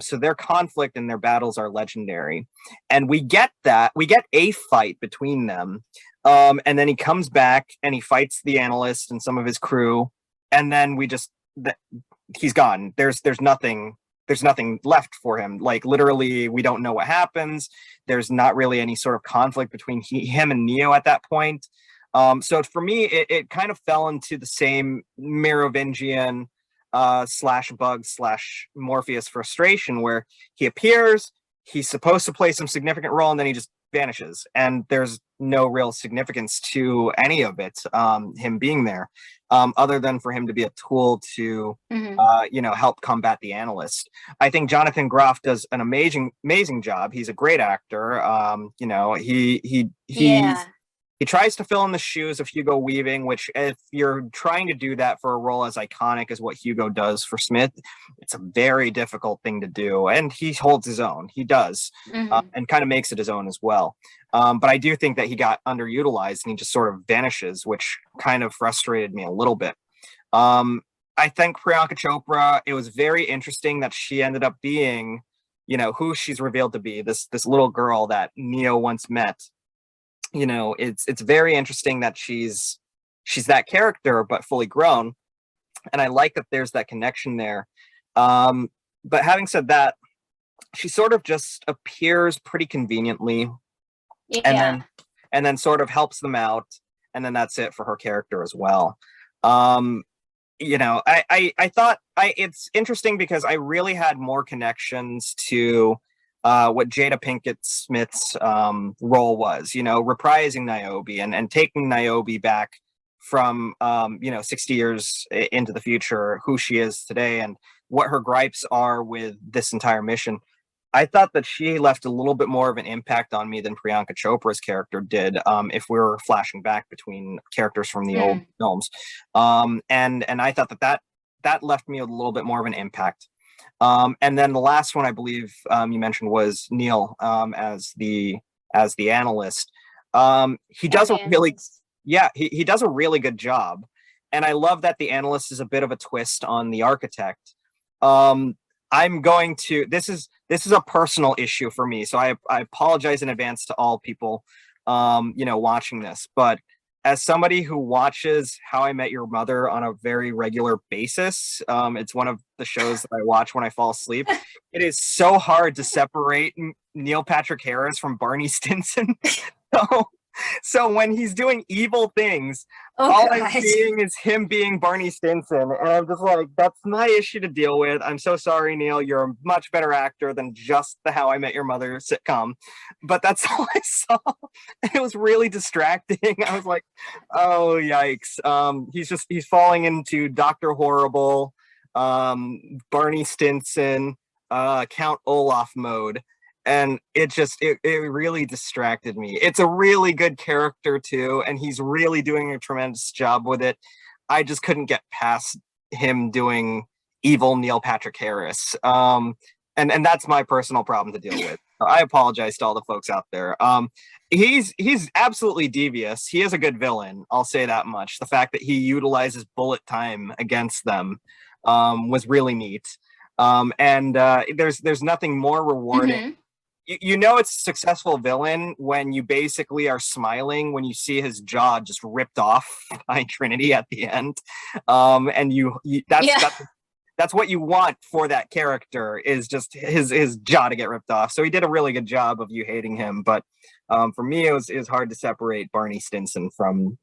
So their conflict and their battles are legendary, and we get a fight between them. And then he comes back and he fights the analyst and some of his crew. and then he's gone. There's nothing left for him. Like literally, we don't know what happens. There's not really any sort of conflict between him and Neo at that point. So for me, it kind of fell into the same Merovingian slash Bug slash Morpheus frustration, where he appears, he's supposed to play some significant role, and then he just vanishes, and there's no real significance to any of it, him being there, other than for him to be a tool to help combat the analyst. I think Jonathan Groff does an amazing job. He's a great actor. He tries to fill in the shoes of Hugo Weaving, which, if you're trying to do that for a role as iconic as what Hugo does for Smith, it's a very difficult thing to do. And he holds his own. He does, and kind of makes it his own as well. But I do think that he got underutilized and he just sort of vanishes, which kind of frustrated me a little bit. I think Priyanka Chopra, it was very interesting that she ended up being, who she's revealed to be, this little girl that Neo once met. It's very interesting that she's that character, but fully grown. And I like that there's that connection there. But having said that, she sort of just appears pretty conveniently, and then sort of helps them out. And then that's it for her character as well. I thought it's interesting because I really had more connections to what Jada Pinkett Smith's role was, reprising Niobe and taking Niobe back from, 60 years into the future, who she is today and what her gripes are with this entire mission. I thought that she left a little bit more of an impact on me than Priyanka Chopra's character did, if we were flashing back between characters from the old films. And I thought that left me a little bit more of an impact. And then the last one I believe you mentioned was Neil as the analyst. He does he does a really good job, and I love that the analyst is a bit of a twist on the architect. This is a personal issue for me, so I apologize in advance to all people watching this, but as somebody who watches How I Met Your Mother on a very regular basis, it's one of the shows that I watch when I fall asleep. It is so hard to separate Neil Patrick Harris from Barney Stinson. So when he's doing evil things, all I'm seeing is him being Barney Stinson. And I'm just like, that's my issue to deal with. I'm so sorry, Neil. You're a much better actor than just the How I Met Your Mother sitcom. But that's all I saw. It was really distracting. I was like, oh, yikes. He's falling into Dr. Horrible, Barney Stinson, Count Olaf mode. And it really distracted me. It's a really good character too, and he's really doing a tremendous job with it. I just couldn't get past him doing evil Neil Patrick Harris. And that's my personal problem to deal with. I apologize to all the folks out there. He's absolutely devious. He is a good villain, I'll say that much. The fact that he utilizes bullet time against them was really neat. And there's nothing more rewarding. It's a successful villain when you basically are smiling when you see his jaw just ripped off by Trinity at the end. That's what you want for that character, is just his jaw to get ripped off. So he did a really good job of you hating him. But for me, it was hard to separate Barney Stinson from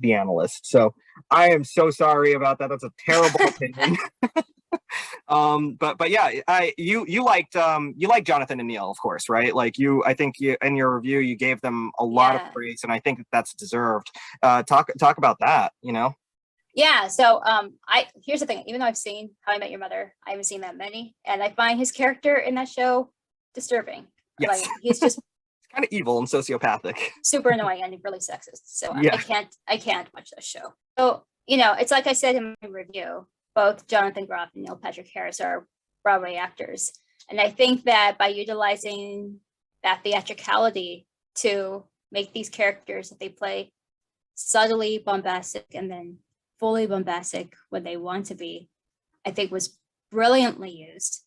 the analyst. So I am so sorry about that. That's a terrible opinion. But yeah, you liked Jonathan and Neil, of course, right? Like I think in your review you gave them a lot of praise, and I think that's deserved. Talk about that. Yeah. So here's the thing. Even though I've seen How I Met Your Mother, I haven't seen that many, and I find his character in that show disturbing. Yes. Like he's just kind of evil and sociopathic, super annoying, and really sexist. So yeah. I can't watch that show. So it's like I said in my review. Both Jonathan Groff and Neil Patrick Harris are Broadway actors. And I think that by utilizing that theatricality to make these characters that they play subtly bombastic and then fully bombastic when they want to be, I think was brilliantly used.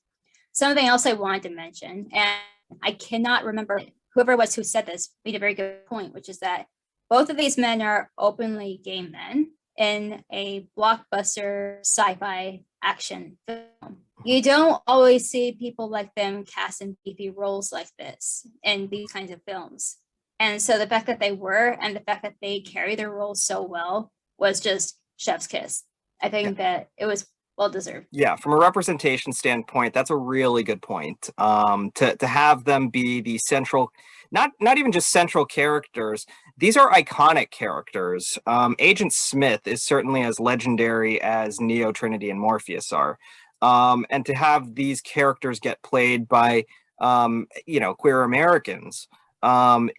Something else I wanted to mention, and I cannot remember whoever it was who said this, made a very good point, which is that both of these men are openly gay men. in a blockbuster sci-fi action film. You don't always see people like them cast in beefy roles like this in these kinds of films. And so the fact that they were, and the fact that they carry their roles so well, was just chef's kiss. I think that it was well deserved. Yeah, from a representation standpoint, that's a really good point. To have them be the central, not even just central characters. These are iconic characters. Agent Smith is certainly as legendary as Neo, Trinity, and Morpheus are. And to have these characters get played by queer Americans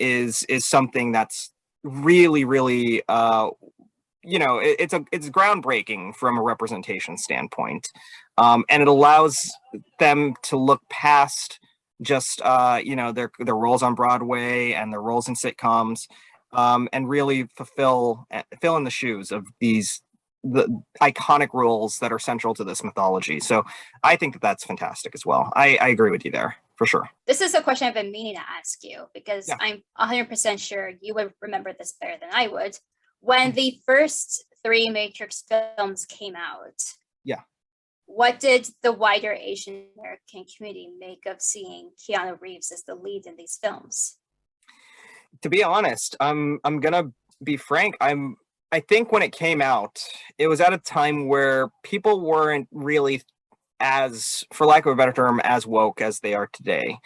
is something that's really, really it's groundbreaking from a representation standpoint, and it allows them to look past just their roles on Broadway and their roles in sitcoms, and really fill in the shoes of the iconic roles that are central to this mythology. So I think that that's fantastic as well. I agree with you there for sure. This is a question I've been meaning to ask you, because Yeah. I'm 100% sure you would remember this better than I would. When the first 3 Matrix films came out, Yeah. what did the wider Asian American community make of seeing Keanu Reeves as the lead in these films? To be honest, I'm gonna be frank. I think when it came out, it was at a time where people weren't really as, for lack of a better term, as woke as they are today.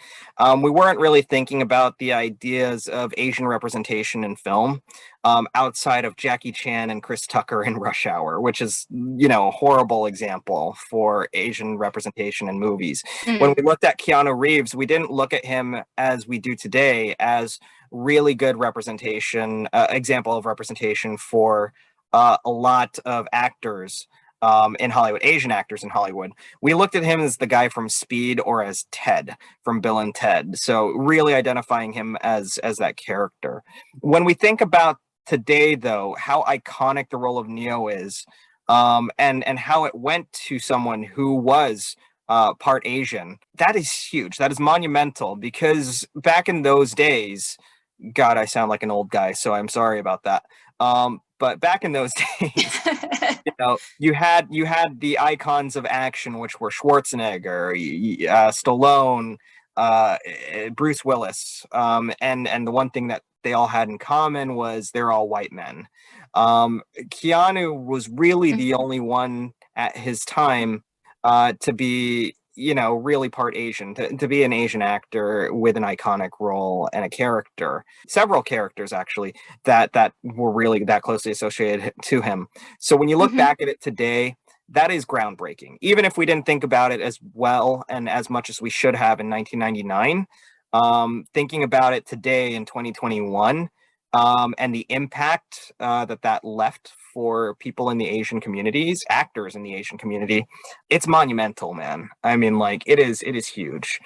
We weren't really thinking about the ideas of Asian representation in film, outside of Jackie Chan and Chris Tucker in Rush Hour, which is, a horrible example for Asian representation in movies. When we looked at Keanu Reeves, we didn't look at him as we do today as really good representation, example of representation for a lot of actors in Hollywood, Asian actors in Hollywood. We looked at him as the guy from Speed or as Ted from Bill and Ted. So really identifying him as that character. When we think about today, though, how iconic the role of Neo is, and how it went to someone who was part Asian, that is huge. That is monumental, because back in those days, God, I sound like an old guy, so I'm sorry about that. But back in those days, you had the icons of action, which were Schwarzenegger, Stallone, Bruce Willis, and the one thing that they all had in common was they're all white men. Keanu was really the only one at his time to be, really part Asian, to be an Asian actor with an iconic role and a character, several characters actually that were really that closely associated to him. So when you look back at it today, that is groundbreaking. Even if we didn't think about it as well and as much as we should have in 1999, thinking about it today in 2021, and the impact that left for people in the Asian communities, actors in the Asian community, it's monumental, man. I mean, like, it is huge.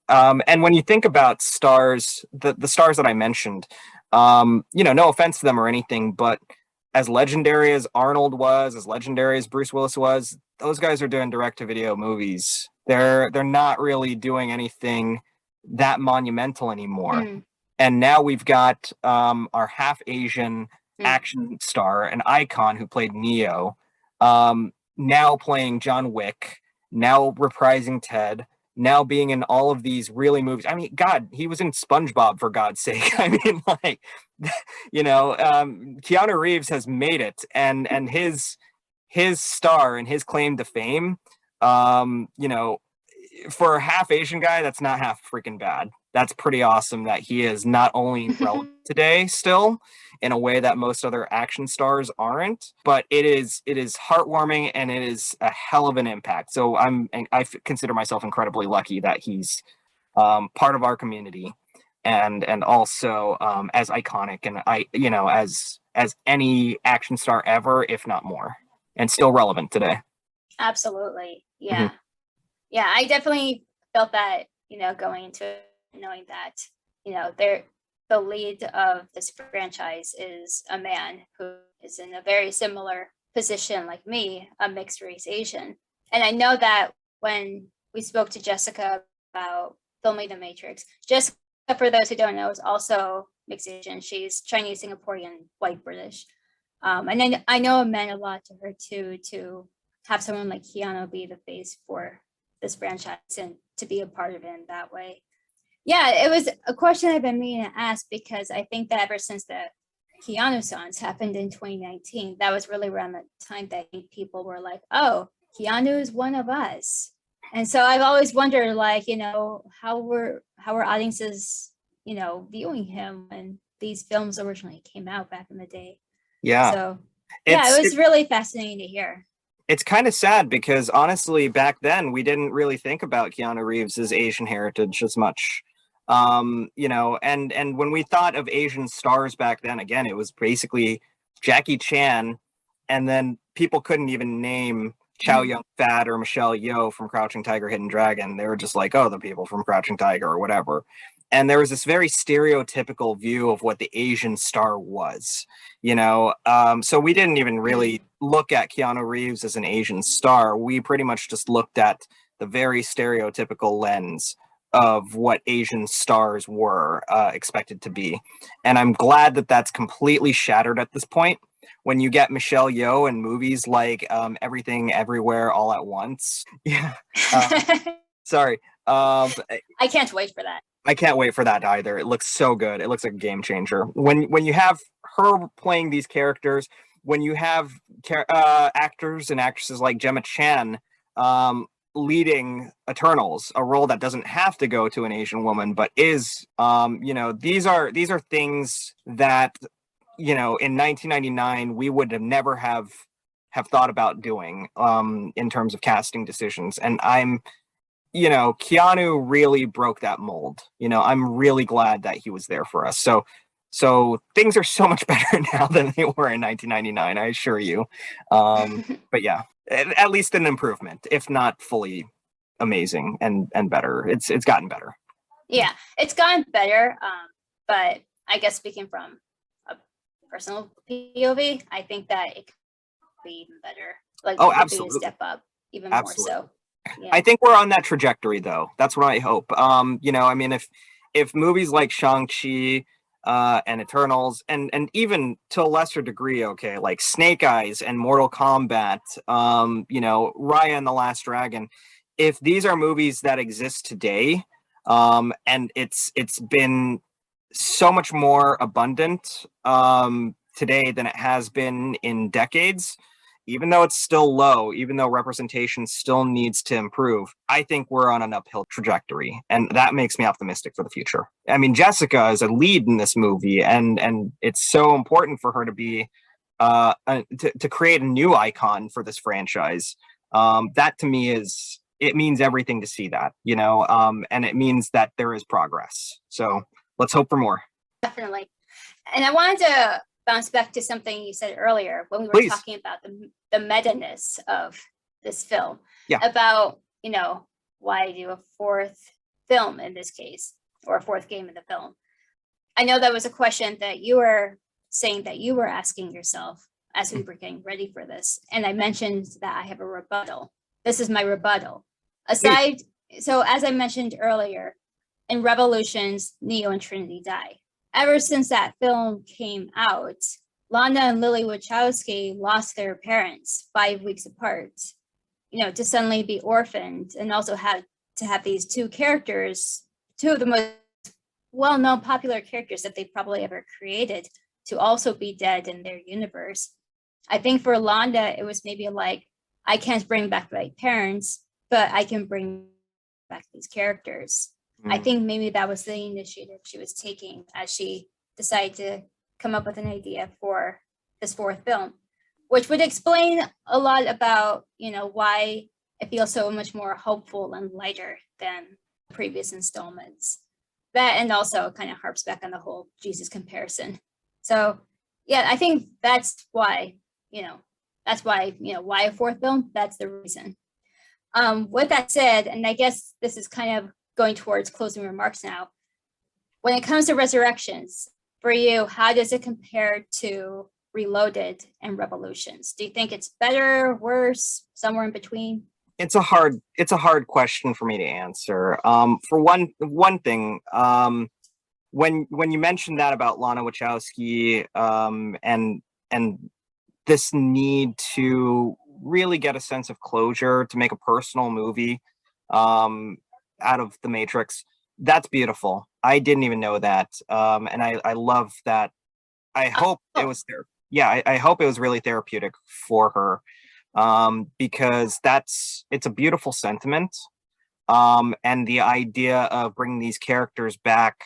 And when you think about stars, the stars that I mentioned, no offense to them or anything, but as legendary as Arnold was, as legendary as Bruce Willis was, those guys are doing direct-to-video movies. They're not really doing anything that monumental anymore. And now we've got our half Asian action star, an icon who played Neo, now playing John Wick, now reprising Ted, now being in all of these really movies. I mean, God, he was in SpongeBob, for God's sake. I mean, like, Keanu Reeves has made it, and his star and his claim to fame, for a half Asian guy, that's not half freaking bad. That's pretty awesome that he is not only relevant today still in a way that most other action stars aren't, but it is heartwarming, and it is a hell of an impact. So I consider myself incredibly lucky that he's part of our community, and also as iconic, and as any action star ever, if not more, and still relevant today. Absolutely. Yeah. Yeah, I definitely felt that, going into it, knowing that, the lead of this franchise is a man who is in a very similar position like me, a mixed race Asian. And I know that when we spoke to Jessica about filming The Matrix, Jessica, for those who don't know, is also mixed Asian. She's Chinese, Singaporean, white British. And then I know it meant a lot to her too, to have someone like Keanu be the face for this franchise and to be a part of it in that way. Yeah, it was a question I've been meaning to ask, because I think that ever since the Keanu songs happened in 2019, that was really around the time that people were like, oh, Keanu is one of us. And so I've always wondered, like, how were audiences, viewing him when these films originally came out back in the day. Yeah. So yeah, it was really fascinating to hear. It's kind of sad because honestly, back then we didn't really think about Keanu Reeves' Asian heritage as much. And when we thought of Asian stars back then, again, it was basically Jackie Chan, and then people couldn't even name Chow Yun-fat or Michelle Yeoh from Crouching Tiger, Hidden Dragon. They were just like, oh, the people from Crouching Tiger or whatever. And there was this very stereotypical view of what the Asian star was, so we didn't even really look at Keanu Reeves as an Asian star. We pretty much just looked at the very stereotypical lens of what Asian stars were expected to be. And I'm glad that that's completely shattered at this point. When you get Michelle Yeoh in movies like Everything Everywhere All at Once. Yeah. Sorry. I can't wait for that. I can't wait for that either. It looks so good. It looks like a game changer. When you have her playing these characters, when you have actors and actresses like Gemma Chan leading Eternals, a role that doesn't have to go to an Asian woman, but is, these are things that, in 1999 we would have never have thought about doing in terms of casting decisions. And Keanu really broke that mold. I'm really glad that he was there for us. So things are so much better now than they were in 1999, I assure you. But yeah, at least an improvement, if not fully amazing and better. It's gotten better. Yeah, it's gotten better. But I guess speaking from a personal POV, I think that it could be even better. Like, absolutely, step up even absolutely. more so. Yeah. I think we're on that trajectory, though. That's what I hope. If movies like Shang-Chi and Eternals, and even to a lesser degree, okay, like Snake Eyes and Mortal Kombat, Raya and the Last Dragon, if these are movies that exist today, and it's been so much more abundant today than it has been in decades, even though it's still low, even though representation still needs to improve, I think we're on an uphill trajectory. And that makes me optimistic for the future. I mean, Jessica is a lead in this movie, and it's so important for her to be to create a new icon for this franchise. That to me it means everything to see that, and it means that there is progress. So let's hope for more. Definitely. And I wanted to bounce back to something you said earlier when we were talking about the meta-ness of this film. Yeah. About, why do a fourth film in this case, or a fourth game in the film? I know that was a question that you were saying that you were asking yourself as we were getting ready for this. And I mentioned that I have a rebuttal. This is my rebuttal. So as I mentioned earlier, in Revolutions, Neo and Trinity die. Ever since that film came out, Lana and Lily Wachowski lost their parents 5 weeks apart, to suddenly be orphaned, and also had to have these two characters, two of the most well-known popular characters that they probably ever created, to also be dead in their universe. I think for Lana, it was maybe like, I can't bring back my parents, but I can bring back these characters. I think maybe that was the initiative she was taking as she decided to come up with an idea for this fourth film, which would explain a lot about, why it feels so much more hopeful and lighter than previous installments. That, and also kind of harps back on the whole Jesus comparison. So yeah, I think that's why, why a fourth film, that's the reason. With that said, and I guess this is kind of going towards closing remarks now, when it comes to Resurrections, for you, how does it compare to Reloaded and Revolutions? Do you think it's better, worse, somewhere in between? It's a hard question for me to answer. For one thing, when you mentioned that about Lana Wachowski, and this need to really get a sense of closure, to make a personal movie out of the Matrix. That's beautiful. I didn't even know that. And I love that. I hope it Oh, was there. Yeah, I hope it was really therapeutic for her, because it's a beautiful sentiment. And the idea of bringing these characters back,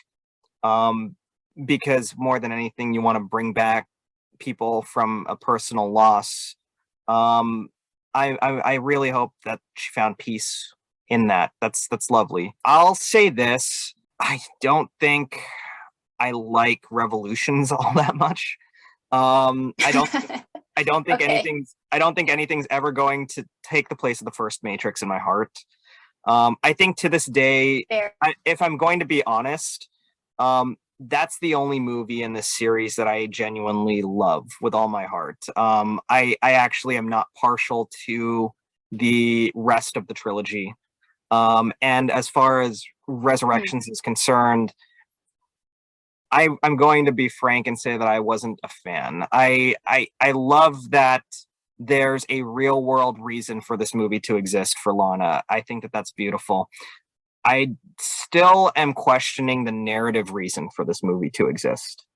um, because more than anything, you want to bring back people from a personal loss. Um, I really hope that she found peace in that. That's lovely. I'll say this: I don't think I like revolutions all that much. I don't think okay. anything's ever going to take the place of the first Matrix in my heart. I think to this day, Fair. if I'm going to be honest, that's the only movie in this series that I genuinely love with all my heart. I actually am not partial to the rest of the trilogy. And as far as Mm, Resurrections is concerned, I'm going to be frank and say that I wasn't a fan. I love that there's a real world reason for this movie to exist for Lana. I think that that's beautiful. I still am questioning the narrative reason for this movie to exist.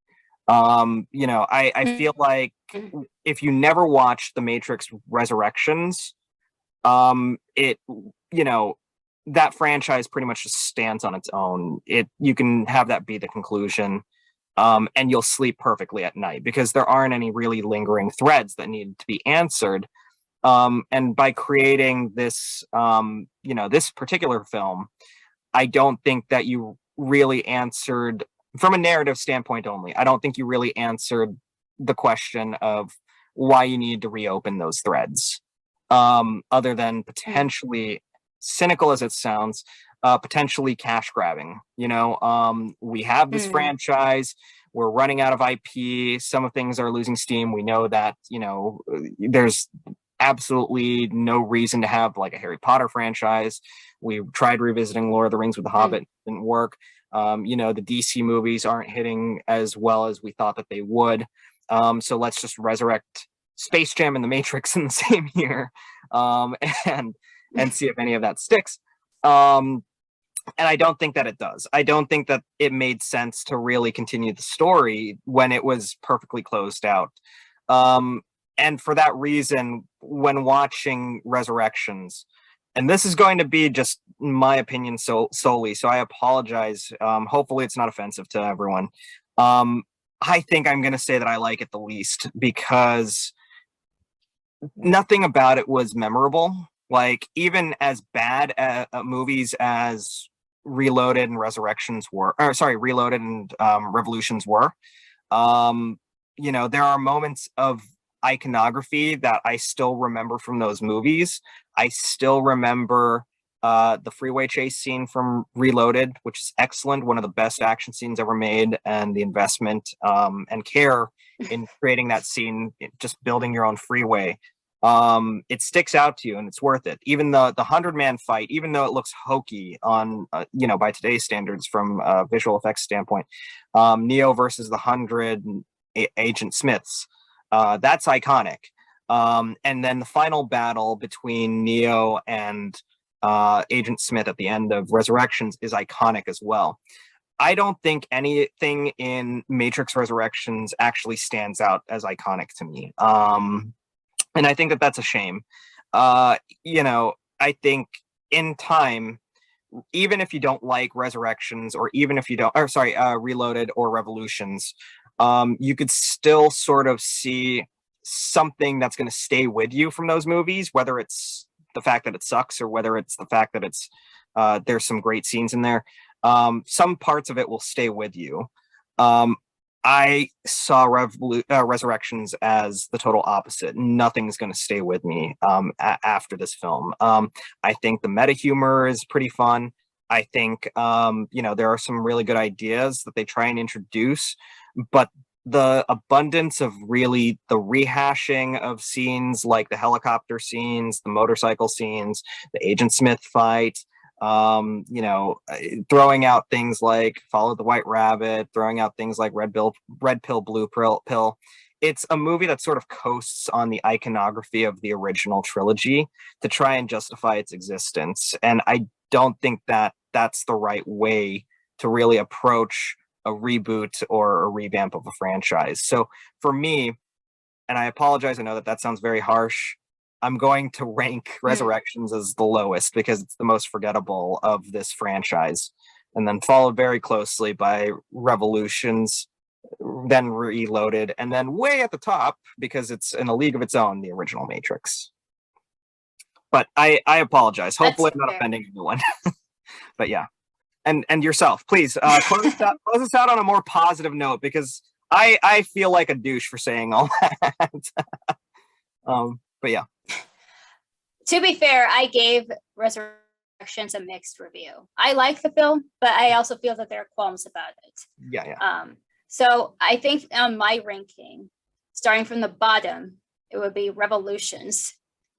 I mm, feel like mm, if you never watched The Matrix Resurrections, it you know that franchise pretty much just stands on its own. You can have that be the conclusion, and you'll sleep perfectly at night because there aren't any really lingering threads that need to be answered. And by creating this, this particular film, I don't think that you really answered from a narrative standpoint only. I don't think you really answered the question of why you need to reopen those threads, other than mm, potentially, cynical as it sounds, potentially cash grabbing. We have this mm, franchise. We're running out of IP. Some of things are losing steam. We know that, there's absolutely no reason to have like a Harry Potter franchise. We tried revisiting Lord of the Rings with The mm. Hobbit, didn't work. The DC movies aren't hitting as well as we thought that they would. So let's just resurrect Space Jam and The Matrix in the same year, um, and and see if any of that sticks. Um, and I don't think that it does. I don't think that it made sense to really continue the story when it was perfectly closed out. Um, and for that reason, when watching Resurrections, and this is going to be just my opinion solely, so I apologize. Hopefully, it's not offensive to everyone. Um, I think I'm going to say that I like it the least because nothing about it was memorable. Like even as bad movies as Reloaded and Resurrections were, or sorry, Reloaded and Revolutions were. Um, there are moments of iconography that I still remember from those movies. I still remember the freeway chase scene from Reloaded, which is excellent, one of the best action scenes ever made, and the investment and care in creating that scene, just building your own freeway. It sticks out to you and it's worth it. Even the 100-man fight, even though it looks hokey on by today's standards from a visual effects standpoint, Neo versus the 100 Agent Smiths, that's iconic. And then the final battle between Neo and Agent Smith at the end of Resurrections is iconic as well. I don't think anything in Matrix Resurrections actually stands out as iconic to me. And I think that that's a shame. Uh, I think in time, even if you don't like Resurrections, or even if you don't, or sorry, Reloaded or Revolutions, you could still sort of see something that's going to stay with you from those movies, whether it's the fact that it sucks or whether it's the fact that it's there's some great scenes in there. Some parts of it will stay with you. Um, I saw Resurrections as the total opposite. Nothing's going to stay with me after this film. I think the meta humor is pretty fun. I think there are some really good ideas that they try and introduce, but the abundance of really the rehashing of scenes like the helicopter scenes, the motorcycle scenes, the Agent Smith fight, throwing out things like Follow the White Rabbit, throwing out things like red pill, blue pill. it's a movie that sort of coasts on the iconography of the original trilogy to try and justify its existence. And I don't think that that's the right way to really approach a reboot or a revamp of a franchise. So for me, and I apologize, I know that that sounds very harsh, I'm going to rank Resurrections as the lowest because it's the most forgettable of this franchise, and then followed very closely by Revolutions, then Reloaded, and then way at the top, because it's in a league of its own, the original Matrix. But I apologize. Hopefully I'm not offending anyone. But yeah. And yourself, please close us out on a more positive note, because I feel like a douche for saying all that. But yeah. To be fair, I gave Resurrections a mixed review. I like the film, but I also feel that there are qualms about it. Yeah. So I think on my ranking, starting from the bottom, it would be Revolutions.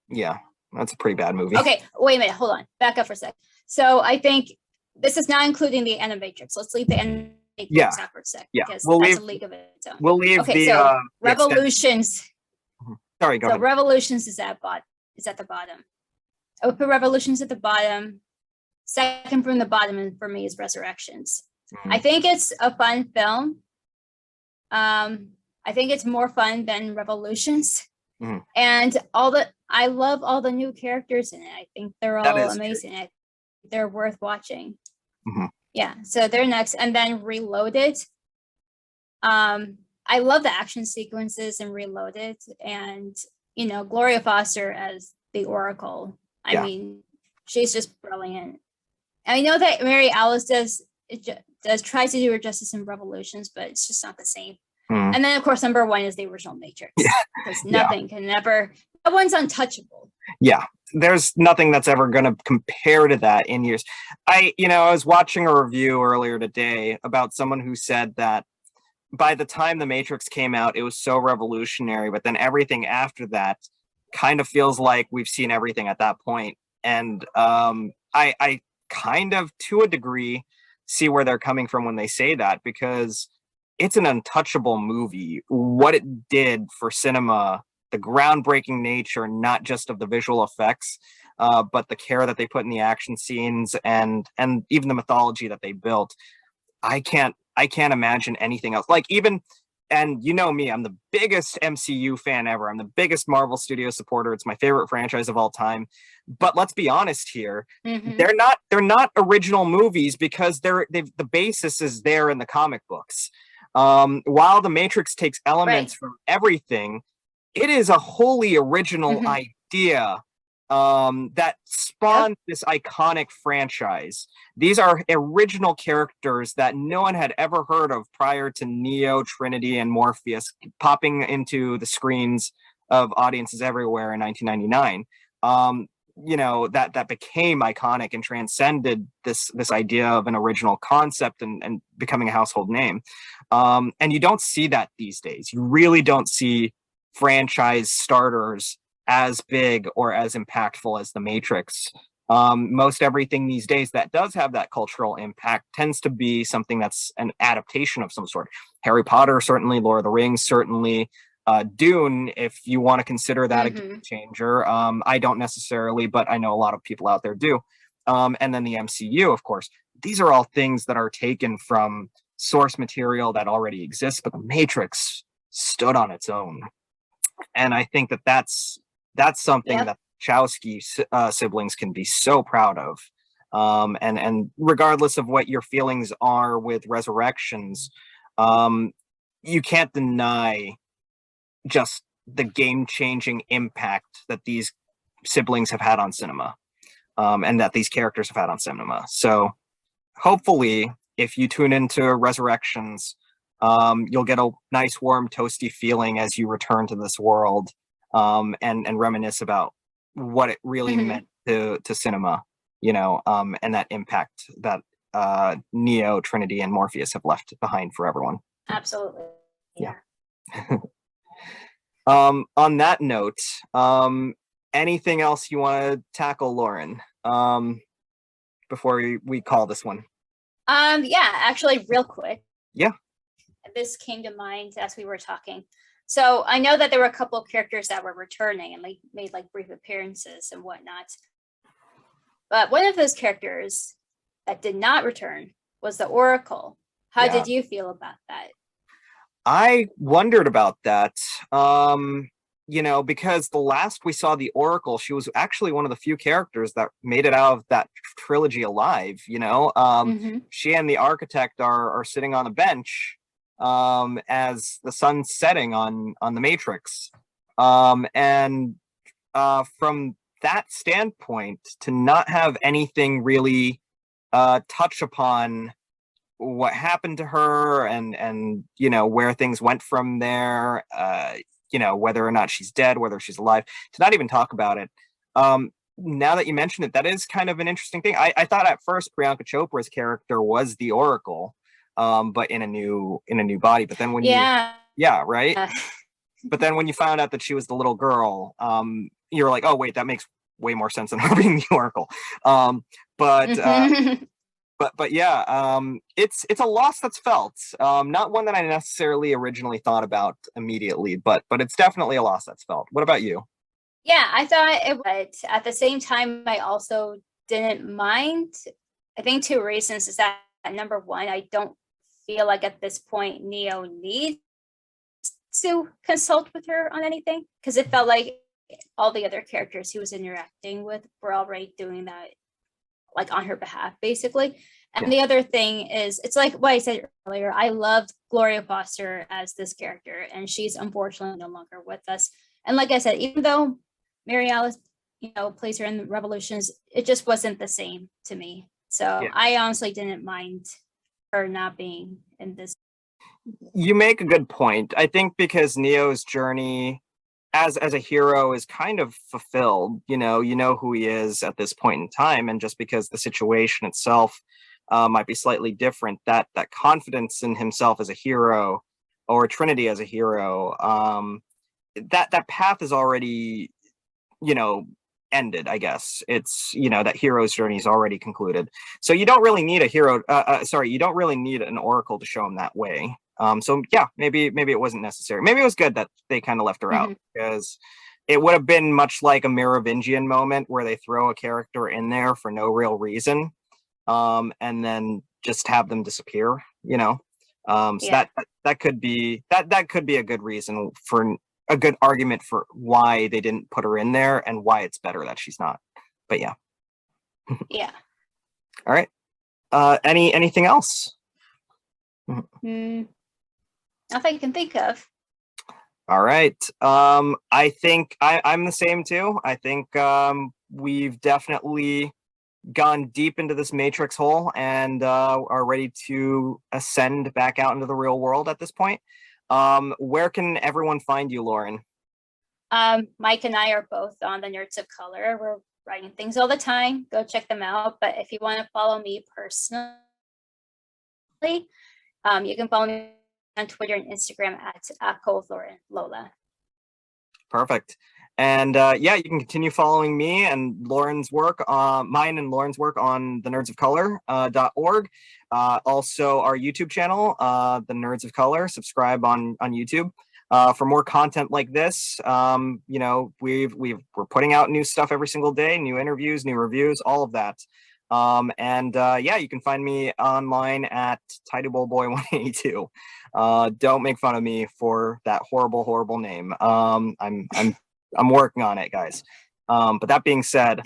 Yeah, that's a pretty bad movie. Okay, wait a minute, hold on. Back up for a sec. So I think this is not including the Animatrix. Let's leave the Animatrix out for a sec. Yeah, because that's a league of its own. We'll leave okay, the so Revolutions. Sorry, go ahead. Revolutions is at the bottom. I would put Revolutions at the bottom. Second from the bottom for me is Resurrections. I think it's a fun film. I think it's more fun than Revolutions. And I love all the new characters in it. I think they're all amazing. They're worth watching. Yeah, so they're next. And then Reloaded. I love the action sequences in Reloaded, and Gloria Foster as the Oracle. I mean, she's just brilliant. I know that Mary Alice tries to do her justice in Revolutions, but it's just not the same. And then, of course, number one is the original Matrix, because nothing can ever. That one's untouchable. Yeah, there's nothing that's ever going to compare to that in years. I was watching a review earlier today about someone who said that by the time the Matrix came out, it was so revolutionary, but then everything after that kind of feels like we've seen everything at that point. And I kind of, to a degree, see where they're coming from when they say that, because it's an untouchable movie. What it did for cinema, the groundbreaking nature, not just of the visual effects, but the care that they put in the action scenes and even the mythology that they built. I can't imagine anything else. Like, even, and me, I'm the biggest MCU fan ever. I'm the biggest Marvel Studios supporter. It's my favorite franchise of all time. But let's be honest here. They're not original movies because the basis is there in the comic books. While the Matrix takes elements from everything, it is a wholly original idea that spawned this iconic franchise. These are original characters that no one had ever heard of prior to Neo, Trinity, and Morpheus popping into the screens of audiences everywhere in 1999. That became iconic and transcended this idea of an original concept and becoming a household name. And you don't see that these days. You really don't see franchise starters as big or as impactful as the Matrix. Most everything these days that does have that cultural impact tends to be something that's an adaptation of some sort. Harry Potter, certainly. Lord of the Rings, certainly. Dune, if you want to consider that a game changer. I don't necessarily, but I know a lot of people out there do. And then the MCU, of course. These are all things that are taken from source material that already exists, but the Matrix stood on its own. And I think that's something that Wachowski siblings can be so proud of. And regardless of what your feelings are with Resurrections, you can't deny just the game-changing impact that these siblings have had on cinema, and that these characters have had on cinema. So hopefully, if you tune into Resurrections, you'll get a nice, warm, toasty feeling as you return to this world, and reminisce about what it really meant to cinema, and that impact that Neo, Trinity, and Morpheus have left behind for everyone. Absolutely. Yeah. On that note, anything else you want to tackle, Lauren, before we call this one? Yeah, actually, real quick. Yeah. This came to mind as we were talking. So I know that there were a couple of characters that were returning and like made like brief appearances and whatnot. But one of those characters that did not return was the Oracle. How did you feel about that? I wondered about that. You know, because the last we saw the Oracle, she was actually one of the few characters that made it out of that trilogy alive, you know. She and the Architect are sitting on a bench as the sun's setting on the Matrix. And from that standpoint, to not have anything really touch upon what happened to her and you know, where things went from there, you know, whether or not she's dead, whether she's alive, to not even talk about it. Now that you mention it, that is kind of an interesting thing. I thought at first Priyanka Chopra's character was the Oracle, but in a new body. But then when right. But then when you found out that she was the little girl, you're like, oh wait, that makes way more sense than her being the Oracle. But yeah, it's a loss that's felt. Not one that I necessarily originally thought about immediately, but it's definitely a loss that's felt. What about you? Yeah, I thought it would. At the same time, I also didn't mind. I think two reasons is that number one, I don't feel like at this point Neo needs to consult with her on anything, because it felt like all the other characters he was interacting with were already doing that, like on her behalf, basically. And the other thing is, it's like what I said earlier, I loved Gloria Foster as this character, and she's unfortunately no longer with us. And like I said, even though Mary Alice, you know, plays her in the Revolutions, it just wasn't the same to me. So I honestly didn't mind her not being in this. You make a good point. I think because Neo's journey as a hero is kind of fulfilled. You know who he is at this point in time, and just because the situation itself might be slightly different, that confidence in himself as a hero, or Trinity as a hero, that path is already, you know, ended. I guess it's, you know, that hero's journey is already concluded. So you don't really need a hero. You don't really need an Oracle to show him that way. So yeah, maybe it wasn't necessary. Maybe it was good that they kind of left her out, because it would have been much like a Merovingian moment where they throw a character in there for no real reason, and then just have them disappear, you know. So that could be a good reason, for a good argument for why they didn't put her in there, and why it's better that she's not. But yeah. Yeah. All right. Anything else? Nothing I can think of. All right. I think I'm the same too. I think we've definitely gone deep into this Matrix hole, and are ready to ascend back out into the real world at this point. Where can everyone find you, Lauren? Mike and I are both on the Nerds of Color. We're writing things all the time. Go check them out. But if you want to follow me personally, you can follow me on Twitter and Instagram at Lola. Perfect. And you can continue following me and Lauren's work, mine and Lauren's work on the Nerds of Color.org. Also our YouTube channel, the Nerds of Color. Subscribe on YouTube for more content like this. You know, we're putting out new stuff every single day, new interviews, new reviews, all of that. You can find me online at TidyBullBoy182. Don't make fun of me for that horrible name. I'm working on it, guys. But that being said,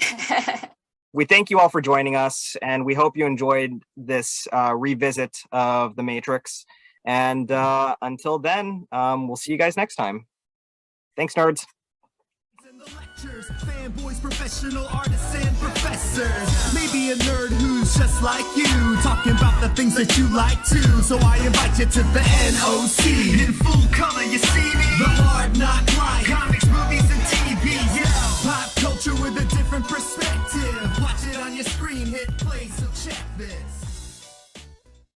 we thank you all for joining us, and we hope you enjoyed this revisit of The Matrix. And until then, we'll see you guys next time. Thanks, nerds. Fanboys, professional artists, and professors. Maybe a nerd who's just like you, talking about the things that you like too. So I invite you to the NOC. In full color, you see me. The hard knock life. Comics